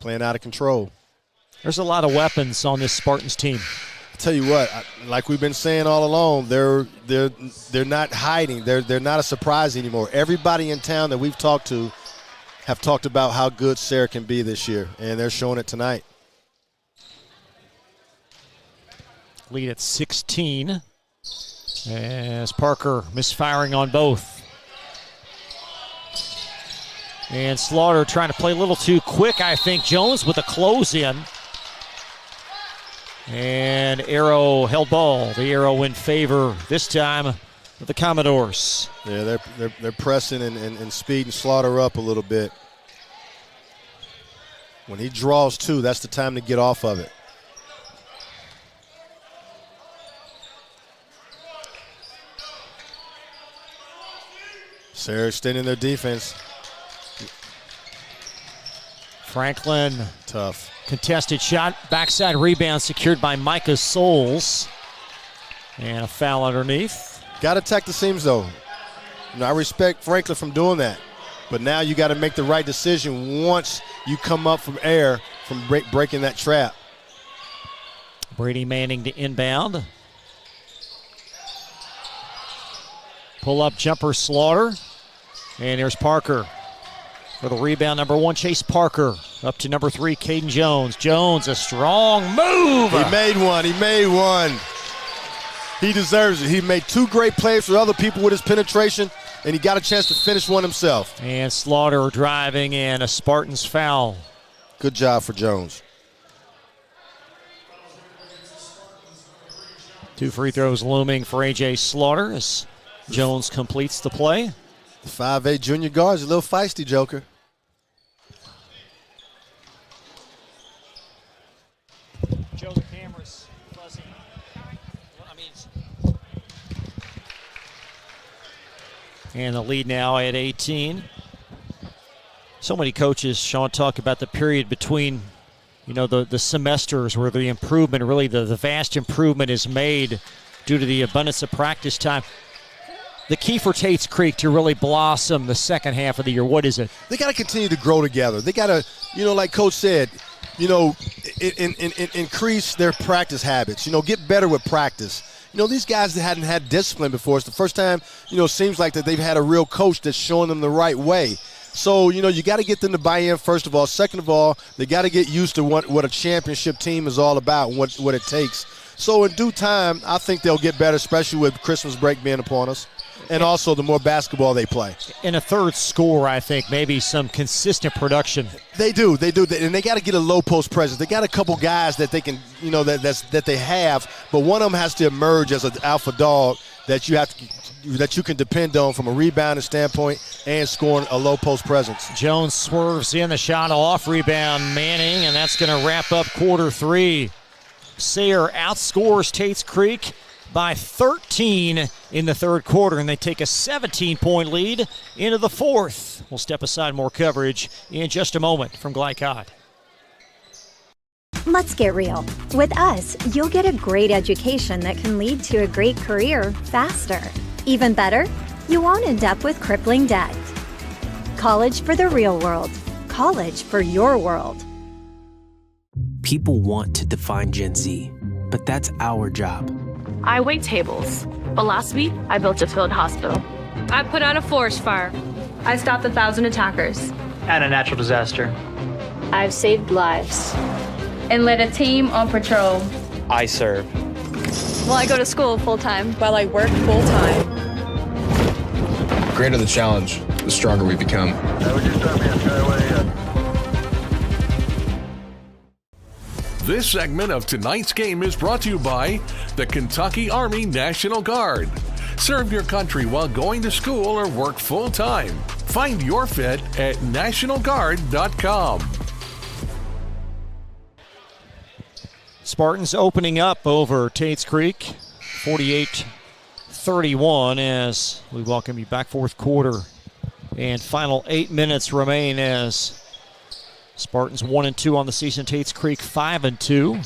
playing out of control. There's a lot of weapons on this Spartans team. I tell you what, like we've been saying all along, they're not hiding. They're not a surprise anymore. Everybody in town that we've talked to have talked about how good Sayre can be this year, and they're showing it tonight. Lead at 16 as Parker misfiring on both. And Slaughter trying to play a little too quick, I think. Jones with a close in. And Arrow held ball. The Arrow in favor this time of the Commodores. Yeah, they're pressing and speeding Slaughter up a little bit. When he draws two, that's the time to get off of it. Sayre extending their defense. Franklin. Tough. Contested shot. Backside rebound secured by Micah Souls. And a foul underneath. Got to attack the seams, though. I respect Franklin from doing that. But now you got to make the right decision once you come up from air from breaking that trap. Brady Manning to inbound. Pull-up jumper, Slaughter. And there's Parker. For the rebound, number 1, Chase Parker. Up to number 3, Caden Jones. Jones, a strong move. He made one. He deserves it. He made 2 great plays for other people with his penetration, and he got a chance to finish one himself. And Slaughter driving, and a Spartans foul. Good job for Jones. 2 free throws looming for A.J. Slaughter as Jones completes the play. The 5'8" junior guard is a little feisty, Joker. Joe, the camera's fuzzy. And the lead now at 18. So many coaches, Sean, talk about the period between, the semesters where the improvement, really the vast improvement is made due to the abundance of practice time. The key for Tates Creek to really blossom the second half of the year, what is it? They got to continue to grow together. They got to, like Coach said, increase their practice habits, get better with practice. These guys that hadn't had discipline before, it's the first time, it seems like that they've had a real coach that's showing them the right way. So, you got to get them to buy in, first of all. Second of all, they got to get used to what a championship team is all about and what it takes. So in due time, I think they'll get better, especially with Christmas break being upon us. And also the more basketball they play. In a third score, I think, maybe some consistent production. They do. And they got to get a low post presence. They got a couple guys that they can, that they have, but one of them has to emerge as an alpha dog that you can depend on from a rebounding standpoint and scoring a low post presence. Jones swerves in, the shot off, rebound Manning, and that's going to wrap up quarter 3. Sayre outscores Tates Creek by 13 in the third quarter, and they take a 17-point lead into the fourth. We'll step aside, more coverage in just a moment from Glycod. Let's get real. With us, you'll get a great education that can lead to a great career faster. Even better, you won't end up with crippling debt. College for the real world. College for your world. People want to define Gen Z, but that's our job. I wait tables, but last week I built a field hospital. I put out a forest fire. I stopped 1,000 attackers. And a natural disaster. I've saved lives. And led a team on patrol. I serve. Well, I go to school full-time. While I work full-time. The greater the challenge, the stronger we become. This segment of tonight's game is brought to you by the Kentucky Army National Guard. Serve your country while going to school or work full-time. Find your fit at nationalguard.com. Spartans opening up over Tates Creek, 48-31, as we welcome you back fourth quarter. And final 8 minutes remain as Spartans 1-2 on the season. Tates Creek 5-2.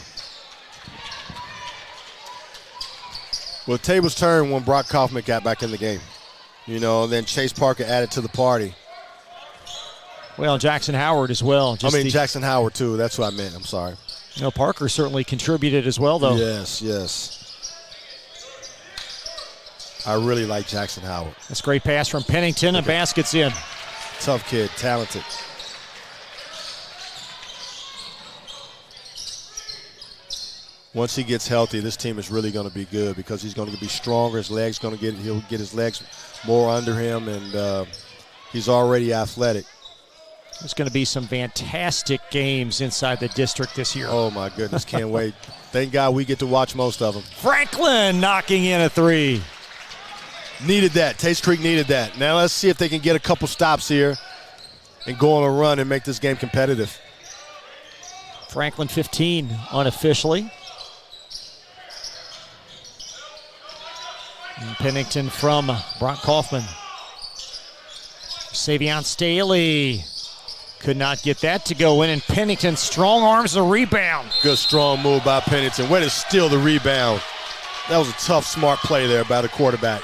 Well, the tables turned when Brock Kaufman got back in the game. Then Chase Parker added to the party. Well, Jackson Howard as well. Jackson Howard too. That's what I meant. I'm sorry. Parker certainly contributed as well, though. Yes. I really like Jackson Howard. That's a great pass from Pennington, and basket's in. Tough kid, talented. Once he gets healthy, this team is really going to be good because he's going to be stronger. He'll get his legs more under him, and he's already athletic. There's going to be some fantastic games inside the district this year. Oh, my goodness. Can't wait. Thank God we get to watch most of them. Franklin knocking in a 3. Needed that. Tates Creek needed that. Now let's see if they can get a couple stops here and go on a run and make this game competitive. Franklin 15 unofficially. And Pennington from Brock Kaufman. Savion Staley could not get that to go in, and Pennington strong arms the rebound. Good strong move by Pennington. Way to steal the rebound. That was a tough, smart play there by the quarterback.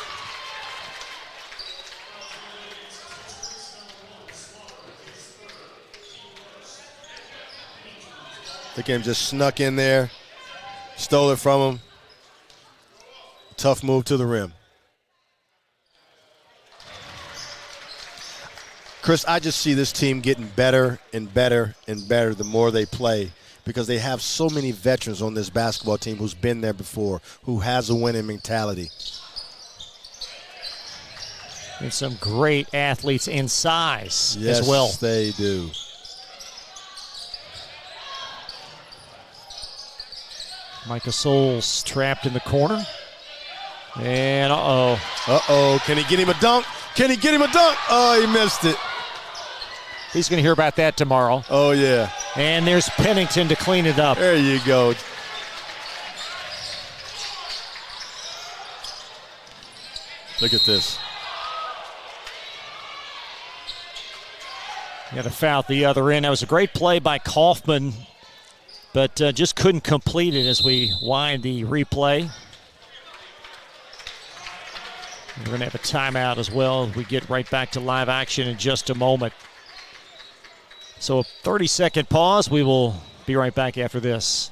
Look at him just snuck in there, stole it from him. Tough move to the rim. Chris, I just see this team getting better and better and better the more they play because they have so many veterans on this basketball team who's been there before, who has a winning mentality. And some great athletes in size as well. Yes, they do. Micah Souls trapped in the corner. And Can he get him a dunk? Can he get him a dunk? Oh, he missed it. He's going to hear about that tomorrow. Oh, yeah. And there's Pennington to clean it up. There you go. Look at this. Got a foul at the other end. That was a great play by Kaufman, but just couldn't complete it as we wind the replay. We're going to have a timeout as well. We get right back to live action in just a moment. So a 30-second pause. We will be right back after this.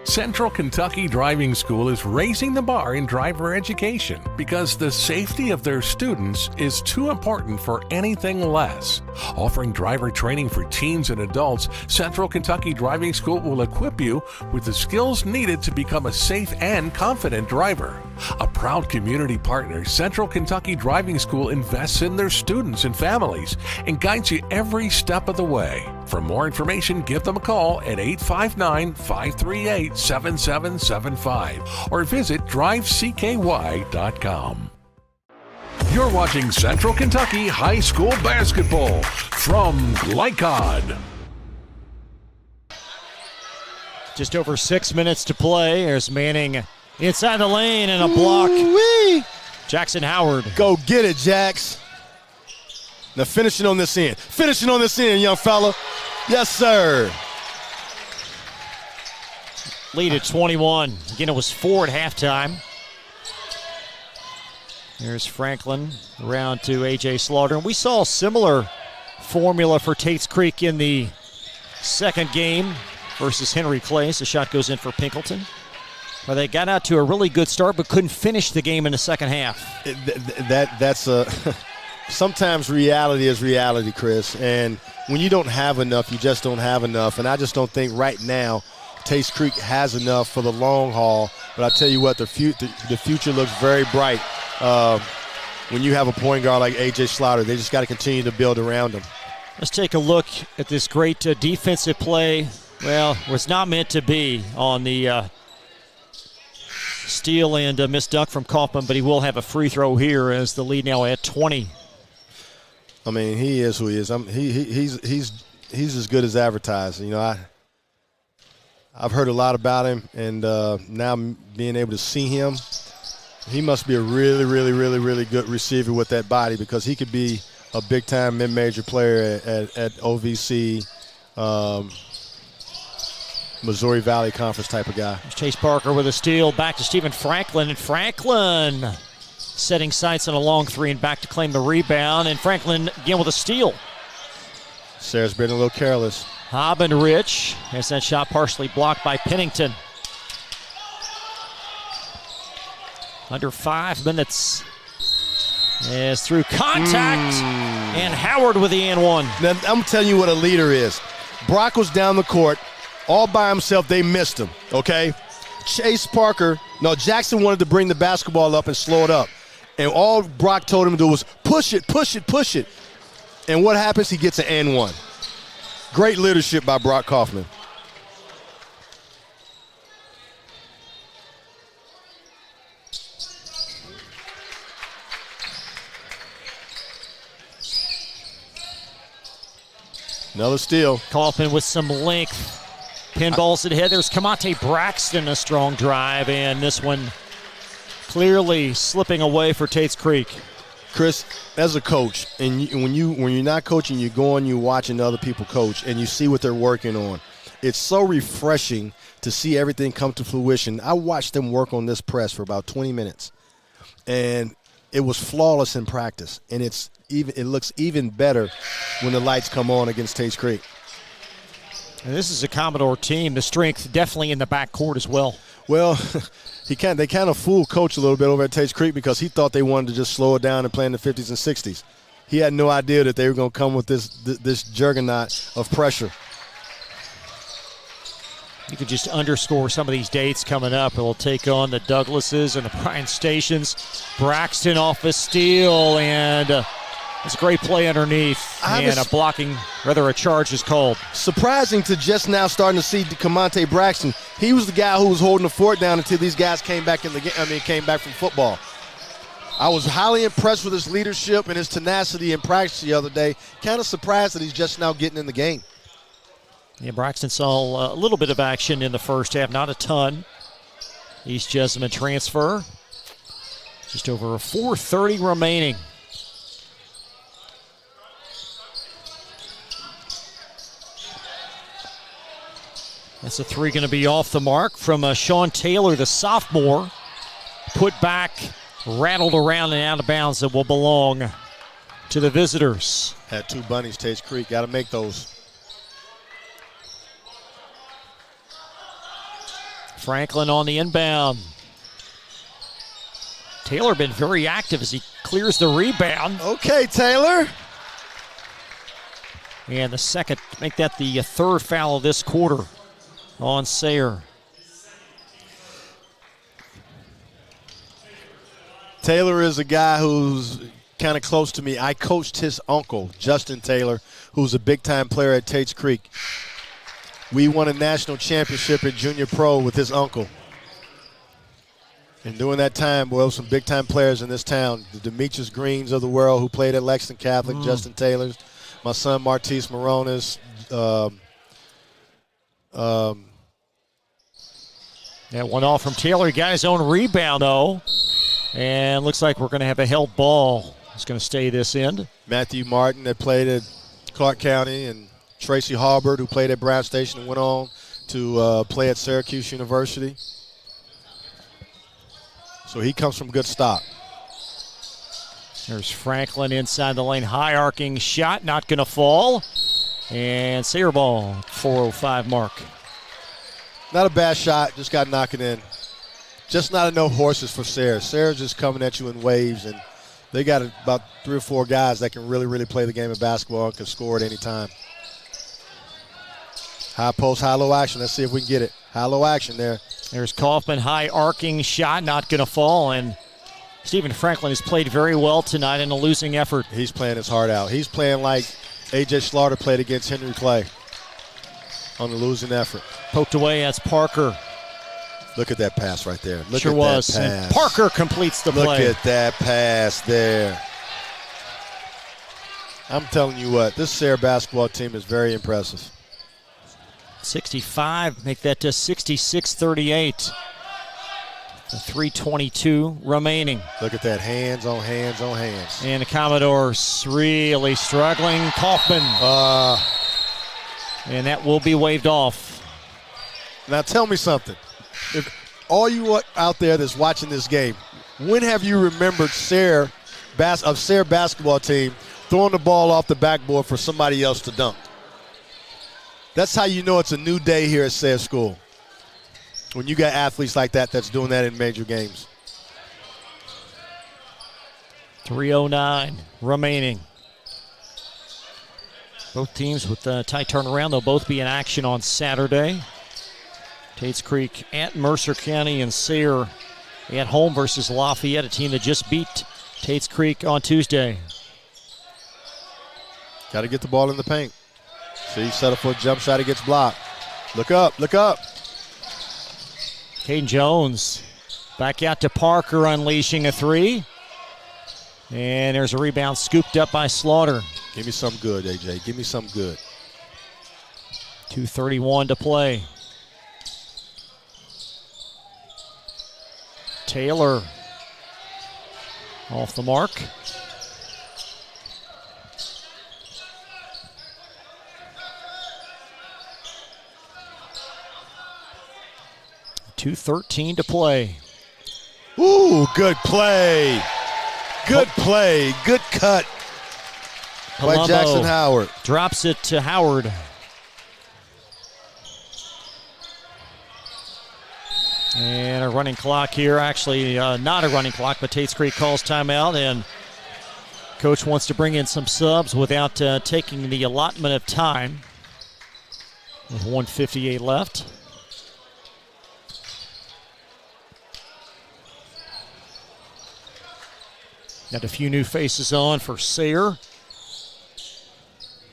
Central Kentucky Driving School is raising the bar in driver education because the safety of their students is too important for anything less. Offering driver training for teens and adults, Central Kentucky Driving School will equip you with the skills needed to become a safe and confident driver. A proud community partner, Central Kentucky Driving School invests in their students and families and guides you every step of the way. For more information, give them a call at 859-538-7775 or visit drivecky.com. You're watching Central Kentucky High School Basketball from Glycod. Just over 6 minutes to play. There's Manning inside the lane and a block. Ooh-wee. Jackson Howard. Go get it, Jax. Now finishing on this end. Finishing on this end, young fella. Yes, sir. Lead at 21. Again, it was 4 at halftime. There's Franklin around to A.J. Slaughter. And we saw a similar formula for Tates Creek in the second game versus Henry Clay. The shot goes in for Pinkleton. Well, they got out to a really good start but couldn't finish the game in the second half. That's a... Sometimes reality is reality, Chris. And when you don't have enough, you just don't have enough. And I just don't think right now Tates Creek has enough for the long haul. But I tell you what, the future looks very bright when you have a point guard like A.J. Slaughter. They just got to continue to build around him. Let's take a look at this great defensive play. Well, was not meant to be on the steal and missed dunk from Kaufman, but he will have a free throw here as the lead now at 20. I mean, he is who he is. He's as good as advertised. You know, I've heard a lot about him, and now being able to see him, he must be a really, really, really, really good receiver with that body because he could be a big-time mid-major player at OVC, Missouri Valley Conference type of guy. Chase Parker with a steal. Back to Stephen Franklin, and Franklin setting sights on a long three and back to claim the rebound. And Franklin again with a steal. Sayre's been a little careless. Hobb and Rich has that shot partially blocked by Pennington. Under 5 minutes. As through contact. And Howard with the and one. Now, I'm telling you what a leader is. Brock was down the court. All by himself, they missed him, okay? Jackson wanted to bring the basketball up and slow it up. And all Brock told him to do was push it, push it, push it. And what happens? He gets an and one. Great leadership by Brock Kaufman. Another steal. Kaufman with some length. Pinballs it ahead. There's Kamate Braxton, a strong drive, and this one clearly slipping away for Tates Creek. Chris, as a coach, and when you're not coaching, you go and you watching other people coach, and you see what they're working on. It's so refreshing to see everything come to fruition. I watched them work on this press for about 20 minutes, and it was flawless in practice, and it looks even better when the lights come on against Tates Creek. And this is a Commodore team. The strength definitely in the backcourt as well. Well, they kind of fooled Coach a little bit over at Tates Creek because he thought they wanted to just slow it down and play in the 50s and 60s. He had no idea that they were going to come with this juggernaut of pressure. You could just underscore some of these dates coming up. It'll take on the Douglases and the Bryan Stations. Braxton off a steal, and it's a great play underneath. And a charge is called. Surprising to just now starting to see Camonte Braxton. He was the guy who was holding the fort down until these guys came back came back from football. I was highly impressed with his leadership and his tenacity in practice the other day. Kind of surprised that he's just now getting in the game. Yeah, Braxton saw a little bit of action in the first half, not a ton. East Jessamine transfer. Just over 4:30 remaining. That's a three going to be off the mark from Sean Taylor, the sophomore. Put back, rattled around and out of bounds, that will belong to the visitors. Had two bunnies, Tates Creek. Got to make those. Franklin on the inbound. Taylor been very active as he clears the rebound. Okay, Taylor. And the second, make that the third foul of this quarter on Sayre. Taylor is a guy who's kind of close to me. I coached his uncle, Justin Taylor, who's a big-time player at Tates Creek. We won a national championship in junior pro with his uncle. And during that time, well, some big-time players in this town. The Demetrius Greens of the world who played at Lexington Catholic, Justin Taylor's. My son, Martise Moronis. That one off from Taylor. He got his own rebound, though. And looks like we're going to have a held ball. It's going to stay this end. Matthew Martin that played at Clark County, and Tracy Harbert, who played at Brown Station and went on to play at Syracuse University. So he comes from good stock. There's Franklin inside the lane. High arcing shot, not going to fall. And Sayre ball, 4:05 mark. Not a bad shot, just got to knock it in. Just not enough horses for Sayre. Sayre's just coming at you in waves, and they got about 3 or 4 guys that can really, really play the game of basketball and can score at any time. High post, high-low action. Let's see if we can get it. High-low action there. There's Kaufman, high arcing shot, not going to fall. And Stephen Franklin has played very well tonight in a losing effort. He's playing his heart out. He's playing like A.J. Slaughter played against Henry Clay on the losing effort. Poked away, that's Parker. Look at that pass right there. Look sure at was. that pass. And Parker completes the play. Look at that pass there. I'm telling you what, this Sayre basketball team is very impressive. 65, make that to 66-38. 3:22 remaining. Look at that, hands on hands on hands. And the Commodores really struggling. Kaufman. And that will be waved off. Now tell me something. If all you out there that's watching this game, when have you remembered Sayre basketball team throwing the ball off the backboard for somebody else to dunk? That's how you know it's a new day here at Sayre School. When you got athletes like that that's doing that in major games. 3:09 remaining. Both teams with a tight turnaround. They'll both be in action on Saturday. Tates Creek at Mercer County, and Sayre at home versus Lafayette, a team that just beat Tates Creek on Tuesday. Got to get the ball in the paint. See, set up for a jump shot, he gets blocked. Look up, look up. Caden Jones back out to Parker, unleashing a three. And there's a rebound scooped up by Slaughter. Give me some good, AJ. Give me some good. 2:31 to play. Taylor off the mark. .213 to play. Ooh, good play. Good play. Good cut by Jackson Howard. Drops it to Howard. And a running clock here. Actually, not a running clock, but Tates Creek calls timeout, and coach wants to bring in some subs without taking the allotment of time with 1:58 left. Got a few new faces on for Sayre.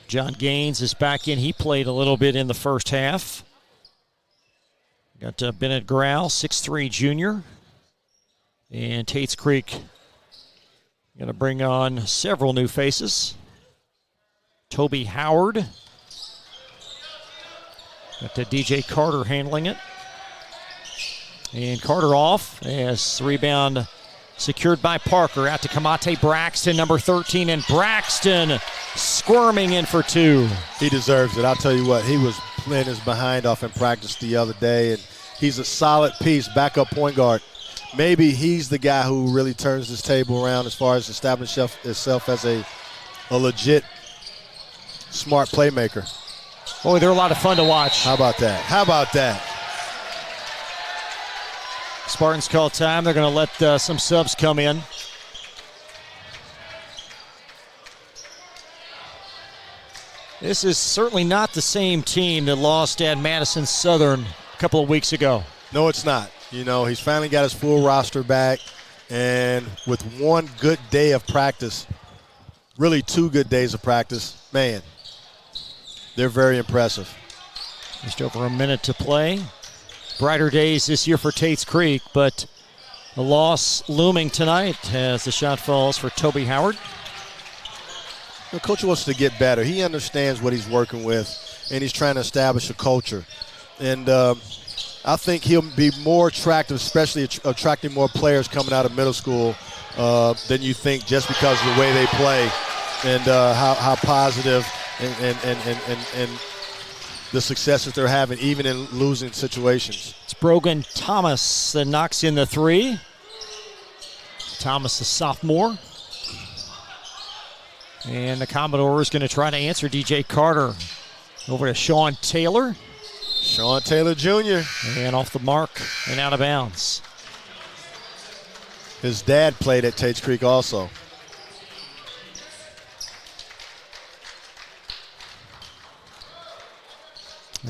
John Gaines is back in. He played a little bit in the first half. Got Bennett Grau, 6'3" junior. And Tates Creek going to bring on several new faces. Toby Howard. Got DJ Carter handling it. And Carter off as rebound secured by Parker. Out to Kamate Braxton, number 13. And Braxton squirming in for two. He deserves it. I'll tell you what, he was playing his behind off in practice the other day, and he's a solid piece, backup point guard. Maybe he's the guy who really turns this table around as far as establishing himself as a legit smart playmaker. Boy, they're a lot of fun to watch. How about that? How about that? Spartans call time. They're going to let some subs come in. This is certainly not the same team that lost at Madison Southern a couple of weeks ago. No, it's not. You know, he's finally got his full roster back, and with one good day of practice, really 2 good days of practice, man, they're very impressive. Just over a minute to play. Brighter days this year for Tates Creek, but a loss looming tonight as the shot falls for Toby Howard. The coach wants to get better. He understands what he's working with, and he's trying to establish a culture. And I think he'll be more attractive, especially attracting more players coming out of middle school than you think, just because of the way they play and how positive and the successes they're having, even in losing situations. It's Brogan Thomas that knocks in the three. Thomas, the sophomore. And the Commodore is going to try to answer DJ Carter. Over to Sean Taylor. Sean Taylor Jr. And off the mark and out of bounds. His dad played at Tates Creek also.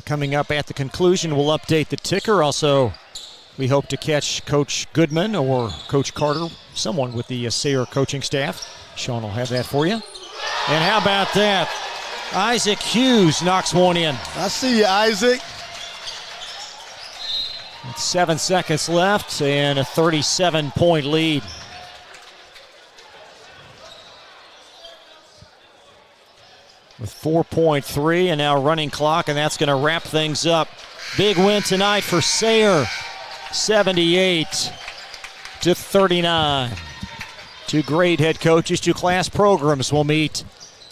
Coming up at the conclusion, we'll update the ticker. Also, we hope to catch Coach Goodman or Coach Carter, someone with the Sayre coaching staff. Sean will have that for you. And how about that? Isaac Hughes knocks one in. I see you, Isaac. With 7 seconds left and a 37-point lead. With 4.3 and now running clock, and that's going to wrap things up. Big win tonight for Sayre, 78-39. Two great head coaches, two class programs will meet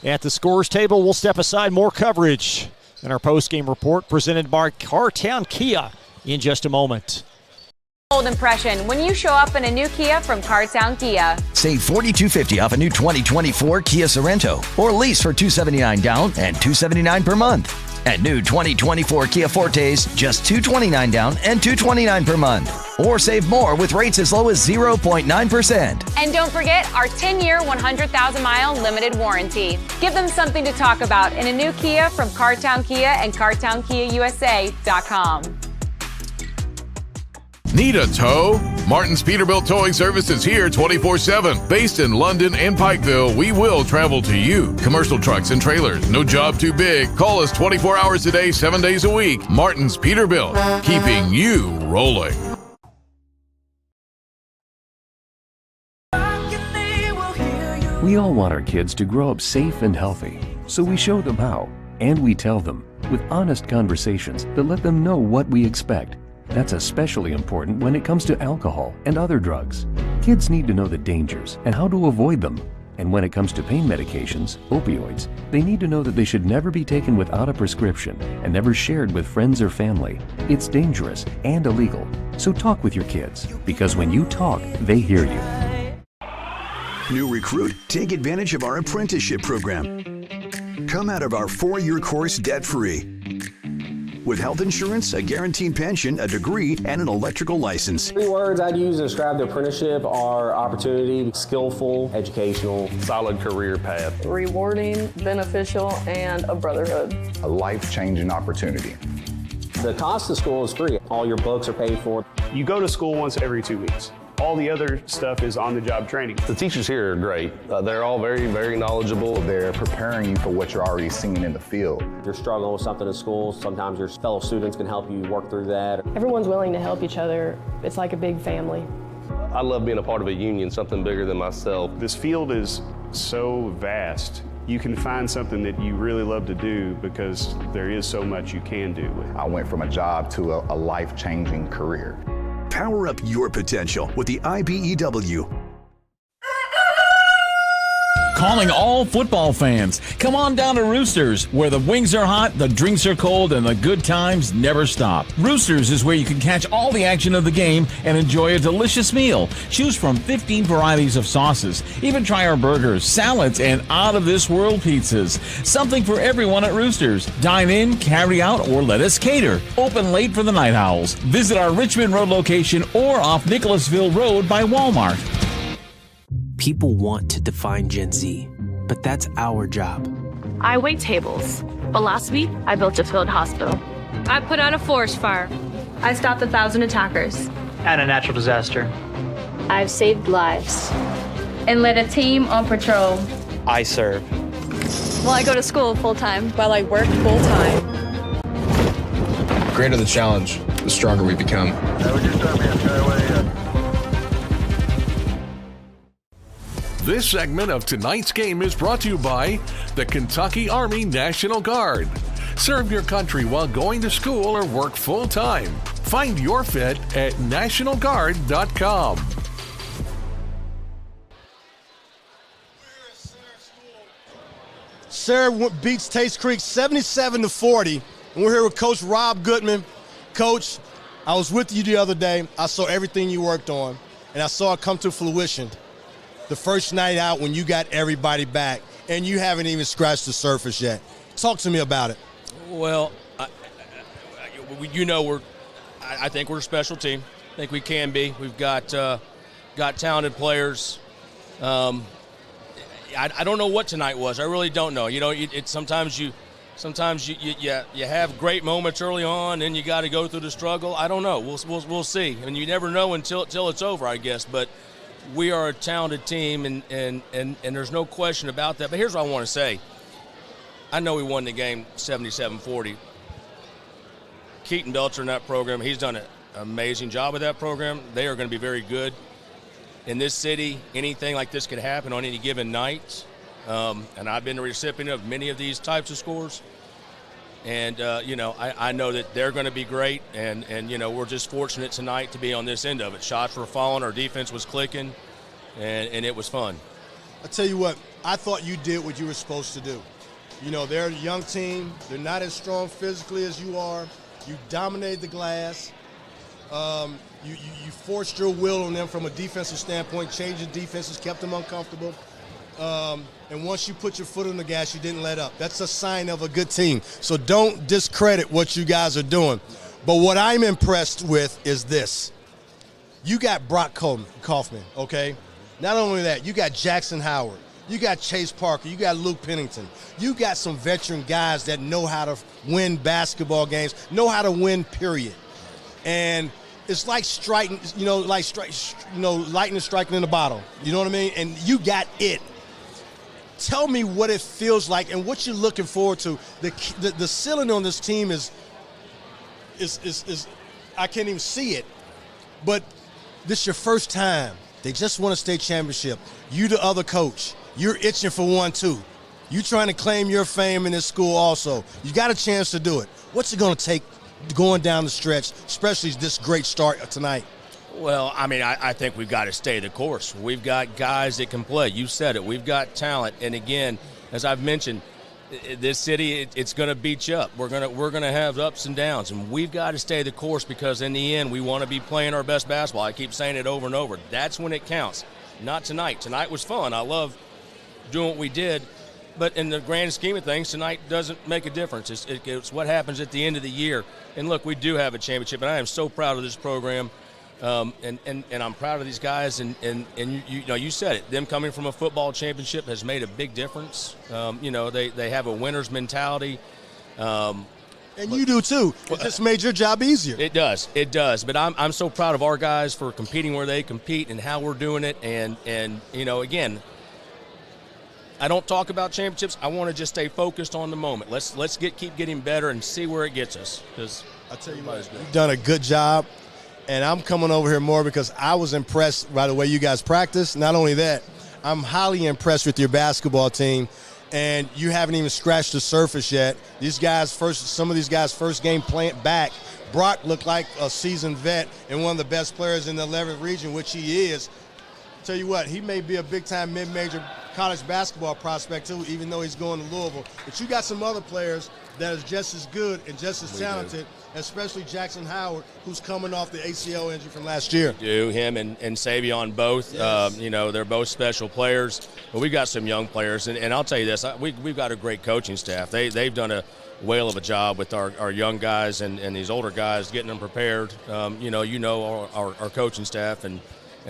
at the scores table. We'll step aside. More coverage in our post-game report presented by Cartown Kia in just a moment. Bold impression when you show up in a new Kia from Cartown Kia. Save $4,250 off a new 2024 Kia Sorento, or lease for $279 down and $279 per month. And new 2024 Kia Fortes, just $229 down and $229 per month. Or save more with rates as low as 0.9%. And don't forget our 10-year, 100,000-mile limited warranty. Give them something to talk about in a new Kia from Cartown Kia and CartownKiaUSA.com. Need a tow? Martin's Peterbilt Towing Service is here 24/7. Based in London and Pikeville, we will travel to you. Commercial trucks and trailers, no job too big. Call us 24 hours a day, 7 days a week. Martin's Peterbilt, keeping you rolling. We all want our kids to grow up safe and healthy, so we show them how, and we tell them with honest conversations that let them know what we expect. That's especially important when it comes to alcohol and other drugs. Kids need to know the dangers and how to avoid them. And when it comes to pain medications, opioids, they need to know that they should never be taken without a prescription and never shared with friends or family. It's dangerous and illegal. So talk with your kids, because when you talk, they hear you. New recruit, take advantage of our apprenticeship program. Come out of our 4-year course debt-free. with health insurance, a guaranteed pension, a degree, and an electrical license. 3 words I'd use to describe the apprenticeship are opportunity, skillful, educational, solid career path, rewarding, beneficial, and a brotherhood. A life-changing opportunity. The cost of school is free. All your books are paid for. You go to school once every 2 weeks. All the other stuff is on-the-job training. The teachers here are great. They're all very, very knowledgeable. They're preparing you for what you're already seeing in the field. If you're struggling with something in school, sometimes your fellow students can help you work through that. Everyone's willing to help each other. It's like a big family. I love being a part of a union, something bigger than myself. This field is so vast. You can find something that you really love to do because there is so much you can do. I went from a job to a life-changing career. Power up your potential with the IBEW. Calling all football fans. Come on down to Roosters, where the wings are hot, the drinks are cold, and the good times never stop. Roosters is where you can catch all the action of the game and enjoy a delicious meal. Choose from 15 varieties of sauces. Even try our burgers, salads, and out-of-this-world pizzas. Something for everyone at Roosters. Dine in, carry out, or let us cater. Open late for the Night Owls. Visit our Richmond Road location or off Nicholasville Road by Walmart. People want to define Gen Z, but that's our job. I wait tables, but last week I built a field hospital. I put out a forest fire. I stopped 1,000 attackers. And a natural disaster. I've saved lives. And led a team on patrol. I serve. Well, I go to school full-time. While I work full-time. The greater the challenge, the stronger we become. This segment of tonight's game is brought to you by the Kentucky Army National Guard. Serve your country while going to school or work full-time. Find your fit at nationalguard.com. Sayre beats Tates Creek 77-40, and we're here with Coach Rob Goodman. Coach, I was with you the other day. I saw everything you worked on, and I saw it come to fruition. The first night out when you got everybody back, and you haven't even scratched the surface yet. Talk to me about it. Well, I think we're a special team. I think we can be. We've got talented players. I don't know what tonight was. I really don't know. You know, sometimes you have great moments early on, and you got to go through the struggle. I don't know. We'll see. And you never know until it's over, I guess. But we are a talented team, and there's no question about that. But here's what I want to say. I know we won the game 77-40. Keaton Belcher in that program, he's done an amazing job with that program. They are going to be very good. In this city, anything like this could happen on any given night. And I've been the recipient of many of these types of scores. And, I know that they're going to be great. And we're just fortunate tonight to be on this end of it. Shots were falling. Our defense was clicking. And it was fun. I tell you what, I thought you did what you were supposed to do. You know, they're a young team. They're not as strong physically as you are. You dominated the glass. You forced your will on them from a defensive standpoint, changed the defenses, kept them uncomfortable. And once you put your foot on the gas, you didn't let up. That's a sign of a good team. So don't discredit what you guys are doing. But what I'm impressed with is this. You got Brock Kaufman, okay? Not only that, you got Jackson Howard. You got Chase Parker. You got Luke Pennington. You got some veteran guys that know how to win basketball games, know how to win, period. And it's like striking, lightning striking in the bottle. You know what I mean? And you got it. Tell me what it feels like and what you're looking forward to. The ceiling on this team is I can't even see it. But this is your first time. They just won a state championship. You the other coach. You're itching for one too. You trying to claim your fame in this school also. You got a chance to do it. What's it going to take going down the stretch, especially this great start tonight? Well, I mean, I think we've got to stay the course. We've got guys that can play. You said it. We've got talent. And again, as I've mentioned, this city, it's going to beat you up. We're going to have ups and downs, and we've got to stay the course because in the end, we want to be playing our best basketball. I keep saying it over and over. That's when it counts. Not tonight. Tonight was fun. I love doing what we did. but in the grand scheme of things, tonight doesn't make a difference. It's what happens at the end of the year. And look, we do have a championship, and I am so proud of this program. And I'm proud of these guys, and you said it. Them coming from a football championship has made a big difference. They have a winner's mentality. And you do too. It just made your job easier. It does. But I'm so proud of our guys for competing where they compete and how we're doing it. And again, I don't talk about championships. I want to just stay focused on the moment. Let's keep getting better and see where it gets us. Because I tell you what, you've done a good job. And I'm coming over here more because I was impressed by the way you guys practice. Not only that, I'm highly impressed with your basketball team, and you haven't even scratched the surface yet. Some of these guys' first game playing back, Brock looked like a seasoned vet and one of the best players in the 11th region, which he is. Tell you what, he may be a big-time mid-major college basketball prospect too, even though he's going to Louisville. But you got some other players that is just as good and just as talented, especially Jackson Howard, who's coming off the ACL injury from last year. Him and Savion both. Yes. They're both special players. But we've got some young players, and I'll tell you this: we've got a great coaching staff. They've done a whale of a job with our young guys and these older guys, getting them prepared. Our coaching staff, and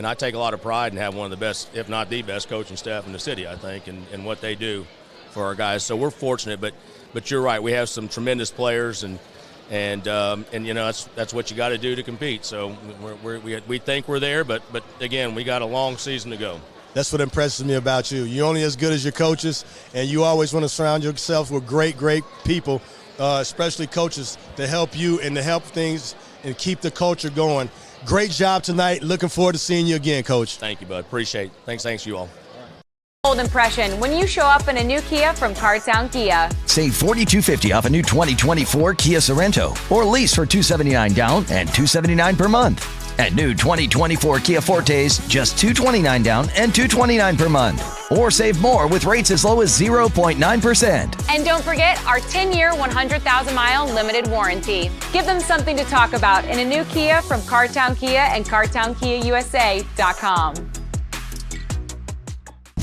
I take a lot of pride in having one of the best, if not the best, coaching staff in the city. I think, and what they do for our guys. So we're fortunate, but you're right. We have some tremendous players, and that's what you got to do to compete. So we think we're there, but again, we got a long season to go. That's what impresses me about you. You're only as good as your coaches, and you always want to surround yourself with great people, especially coaches, to help you and to help things and keep the culture going. Great job tonight. Looking forward to seeing you again, Coach. Thank you, bud. Appreciate it. Thanks you all. Bold impression when you show up in a new Kia from Cartown Kia. Save $4,250 off a new 2024 Kia Sorento, or lease for $279 down and $279 per month. And new 2024 Kia Fortes, just $229 down and $229 per month. Or save more with rates as low as 0.9%. And don't forget our 10-year, 100,000-mile limited warranty. Give them something to talk about in a new Kia from Cartown Kia and CartownKiaUSA.com.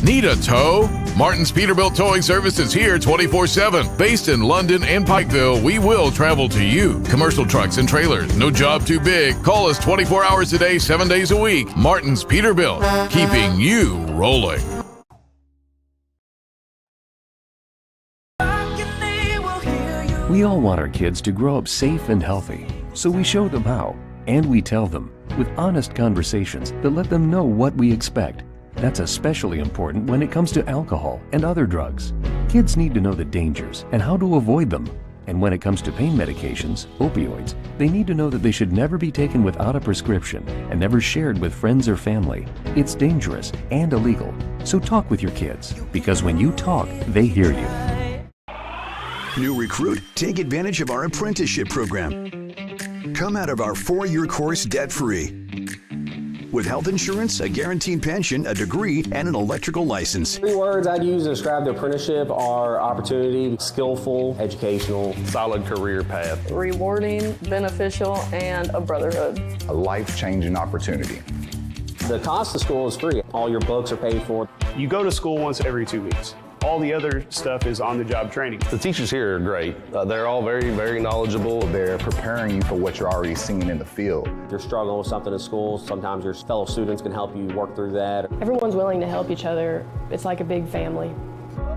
Need a tow? Martin's Peterbilt Towing Service is here 24/7. Based in London and Pikeville, we will travel to you. Commercial trucks and trailers, no job too big. Call us 24 hours a day, 7 days a week. Martin's Peterbilt, keeping you rolling. We all want our kids to grow up safe and healthy, so we show them how, and we tell them with honest conversations that let them know what we expect. That's especially important when it comes to alcohol and other drugs. Kids need to know the dangers and how to avoid them. And when it comes to pain medications, opioids, they need to know that they should never be taken without a prescription and never shared with friends or family. It's dangerous and illegal. So talk with your kids, because when you talk, they hear you. New recruit? Take advantage of our apprenticeship program. Come out of our 4-year course debt-free. With health insurance, a guaranteed pension, a degree, and an electrical license. 3 words I'd use to describe the apprenticeship are opportunity, skillful, educational, solid career path, rewarding, beneficial, and a brotherhood. A life-changing opportunity. The cost of school is free. All your books are paid for. You go to school once every 2 weeks. All the other stuff is on-the-job training. The teachers here are great. They're all very, very knowledgeable. They're preparing you for what you're already seeing in the field. If you're struggling with something in school, sometimes your fellow students can help you work through that. Everyone's willing to help each other. It's like a big family.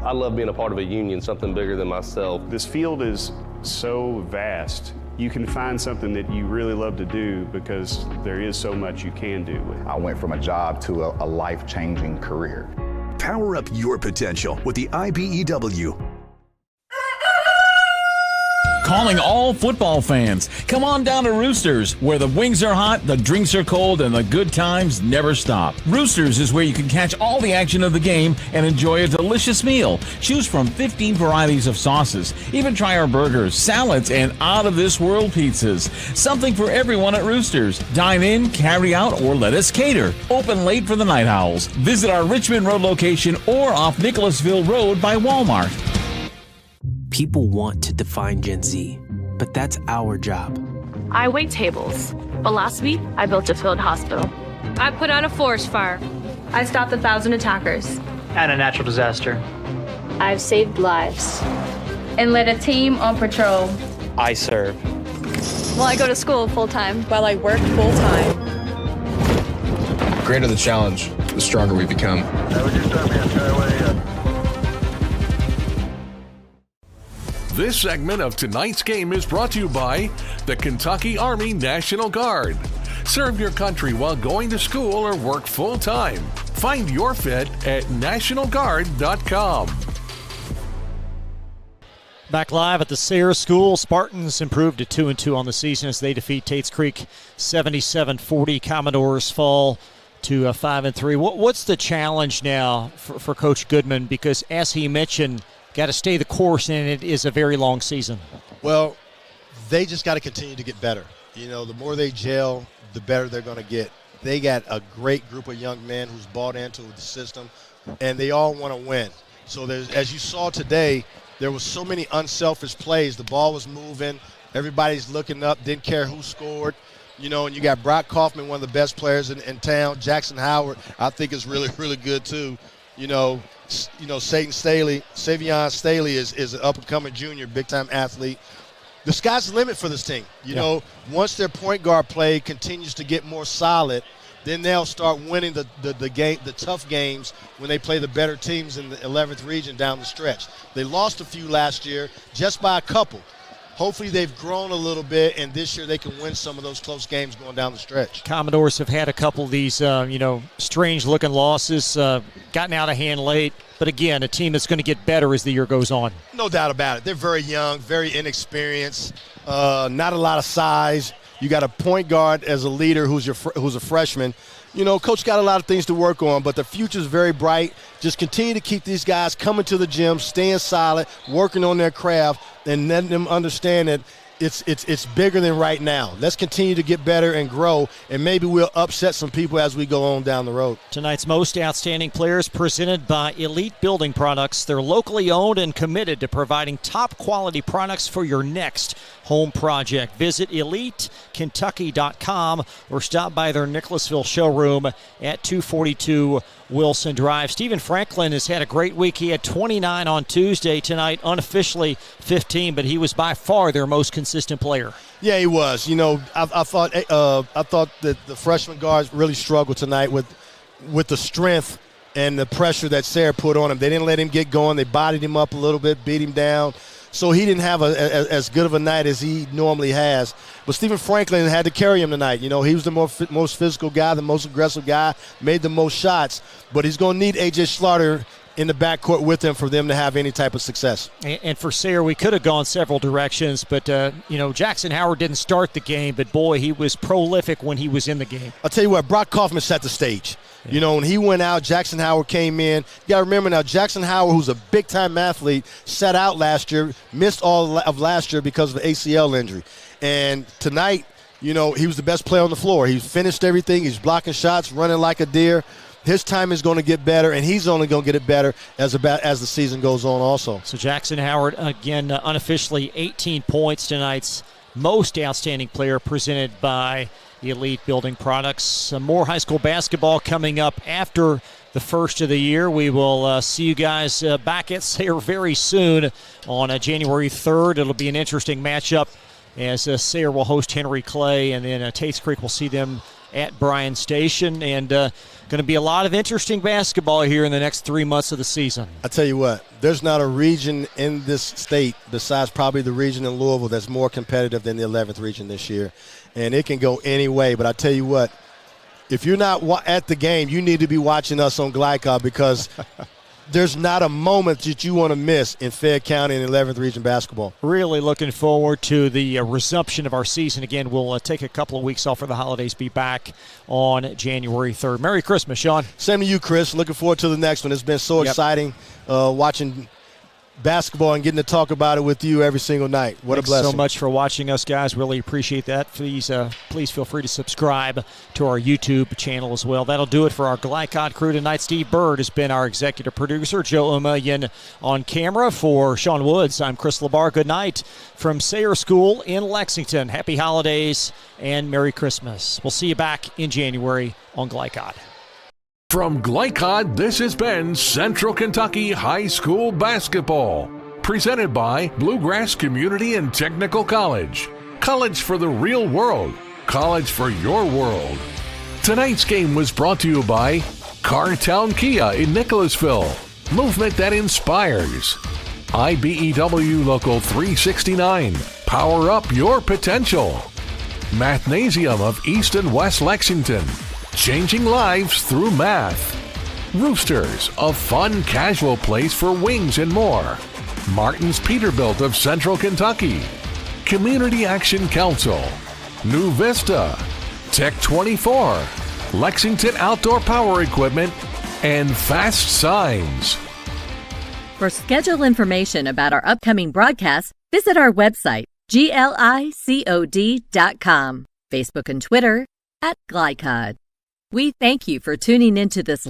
I love being a part of a union, something bigger than myself. This field is so vast. You can find something that you really love to do because there is so much you can do with it. I went from a job to a life-changing career. Power up your potential with the IBEW. Calling all football fans. Come on down to Roosters, where the wings are hot, the drinks are cold, and the good times never stop. Roosters is where you can catch all the action of the game and enjoy a delicious meal. Choose from 15 varieties of sauces. Even try our burgers, salads, and out-of-this-world pizzas. Something for everyone at Roosters. Dine in, carry out, or let us cater. Open late for the Night Owls. Visit our Richmond Road location or off Nicholasville Road by Walmart. People want to define Gen Z, but that's our job. I wait tables, but last week I built a field hospital. I put out a forest fire. I stopped 1,000 attackers. And a natural disaster. I've saved lives. And led a team on patrol. I serve. Well, I go to school full-time. While I work full-time. The greater the challenge, the stronger we become. This segment of tonight's game is brought to you by the Kentucky Army National Guard. Serve your country while going to school or work full-time. Find your fit at nationalguard.com. Back live at the Sayre School, Spartans improved to 2-2 on the season as they defeat Tates Creek 77-40. Commodores fall to 5-3. What's the challenge now for Coach Goodman? Because as he mentioned, got to stay the course, and it is a very long season. Well, they just got to continue to get better. You know, the more they gel, the better they're going to get. They got a great group of young men who's bought into the system, and they all want to win. So as you saw today, there was so many unselfish plays. The ball was moving. Everybody's looking up, didn't care who scored. You know, and you got Brock Kaufman, one of the best players in town. Jackson Howard, I think, is really, really good too. Savion Staley is an up-and-coming junior, big-time athlete. The sky's the limit for this team. You know, once their point guard play continues to get more solid, then they'll start winning the tough games when they play the better teams in the 11th region down the stretch. They lost a few last year just by a couple. Hopefully they've grown a little bit, and this year they can win some of those close games going down the stretch. Commodores have had a couple of these, strange-looking losses, gotten out of hand late. But, again, a team that's going to get better as the year goes on. No doubt about it. They're very young, very inexperienced, not a lot of size. You got a point guard as a leader who's a freshman. You know, Coach got a lot of things to work on, but the future's very bright. Just continue to keep these guys coming to the gym, staying solid, working on their craft, and letting them understand that it's bigger than right now. Let's continue to get better and grow, and maybe we'll upset some people as we go on down the road. Tonight's most outstanding players presented by Elite Building Products. They're locally owned and committed to providing top quality products for your next home project. Visit EliteKentucky.com or stop by their Nicholasville showroom at 242 Wilson Drive. Stephen Franklin has had a great week. He had 29 on Tuesday. Tonight, unofficially 15, but he was by far their most consistent player. Yeah, he was. You know, I thought that the freshman guards really struggled tonight with the strength and the pressure that Sayre put on him. They didn't let him get going. They bodied him up a little bit, beat him down. So he didn't have as good of a night as he normally has. But Stephen Franklin had to carry him tonight. You know, he was the most physical guy, the most aggressive guy, made the most shots. But he's going to need A.J. Slaughter in the backcourt with him for them to have any type of success. And for Sayre, we could have gone several directions, but, Jackson Howard didn't start the game, but, boy, he was prolific when he was in the game. I'll tell you what, Brock Kaufman set the stage. Yeah. You know, when he went out, Jackson Howard came in. You got to remember now, Jackson Howard, who's a big-time athlete, sat out last year, missed all of last year because of an ACL injury. And tonight, he was the best player on the floor. He finished everything. He's blocking shots, running like a deer. His time is going to get better, and he's only going to get it better as the season goes on also. So Jackson Howard, again, unofficially 18 points tonight's most outstanding player presented by Elite Building Products. Some more high school basketball coming up after the first of the year. We will see you guys back at Sayre very soon on January 3rd. It'll be an interesting matchup as Sayre will host Henry Clay, and then Tates Creek will see them at Bryan Station. And going to be a lot of interesting basketball here in the next 3 months of the season. I tell you what, there's not a region in this state besides probably the region in Louisville that's more competitive than the 11th region this year. And it can go any way. But I tell you what, if you're not at the game, you need to be watching us on Glycod, because there's not a moment that you want to miss in Fayette County and 11th region basketball. Really looking forward to the resumption of our season. Again, we'll take a couple of weeks off for the holidays, be back on January 3rd. Merry Christmas, Sean. Same to you, Chris. Looking forward to the next one. It's been so exciting watching basketball and getting to talk about it with you every single night. What Thanks a blessing. So much for watching us, guys. Really appreciate that. Please feel free to subscribe to our YouTube channel as well. That'll do it for our Glycod crew tonight. Steve Bird has been our executive producer. Joe O'Mullion on camera. For Sean Woods, I'm Chris LaBar. Good night from Sayre School in Lexington. Happy holidays and Merry Christmas. We'll see you back in January on Glycod. From Glycod, this has been Central Kentucky High School Basketball, presented by Bluegrass Community and Technical College. College for the real world. College for your world. Tonight's game was brought to you by Cartown Kia in Nicholasville. Movement that inspires. IBEW Local 369. Power up your potential. Mathnasium of East and West Lexington. Changing lives through math. Roosters, a fun, casual place for wings and more. Martin's Peterbilt of Central Kentucky. Community Action Council. New Vista. Tech 24. Lexington Outdoor Power Equipment. And Fast Signs. For schedule information about our upcoming broadcasts, visit our website, glicod.com, Facebook and Twitter @Glycod. We thank you for tuning into this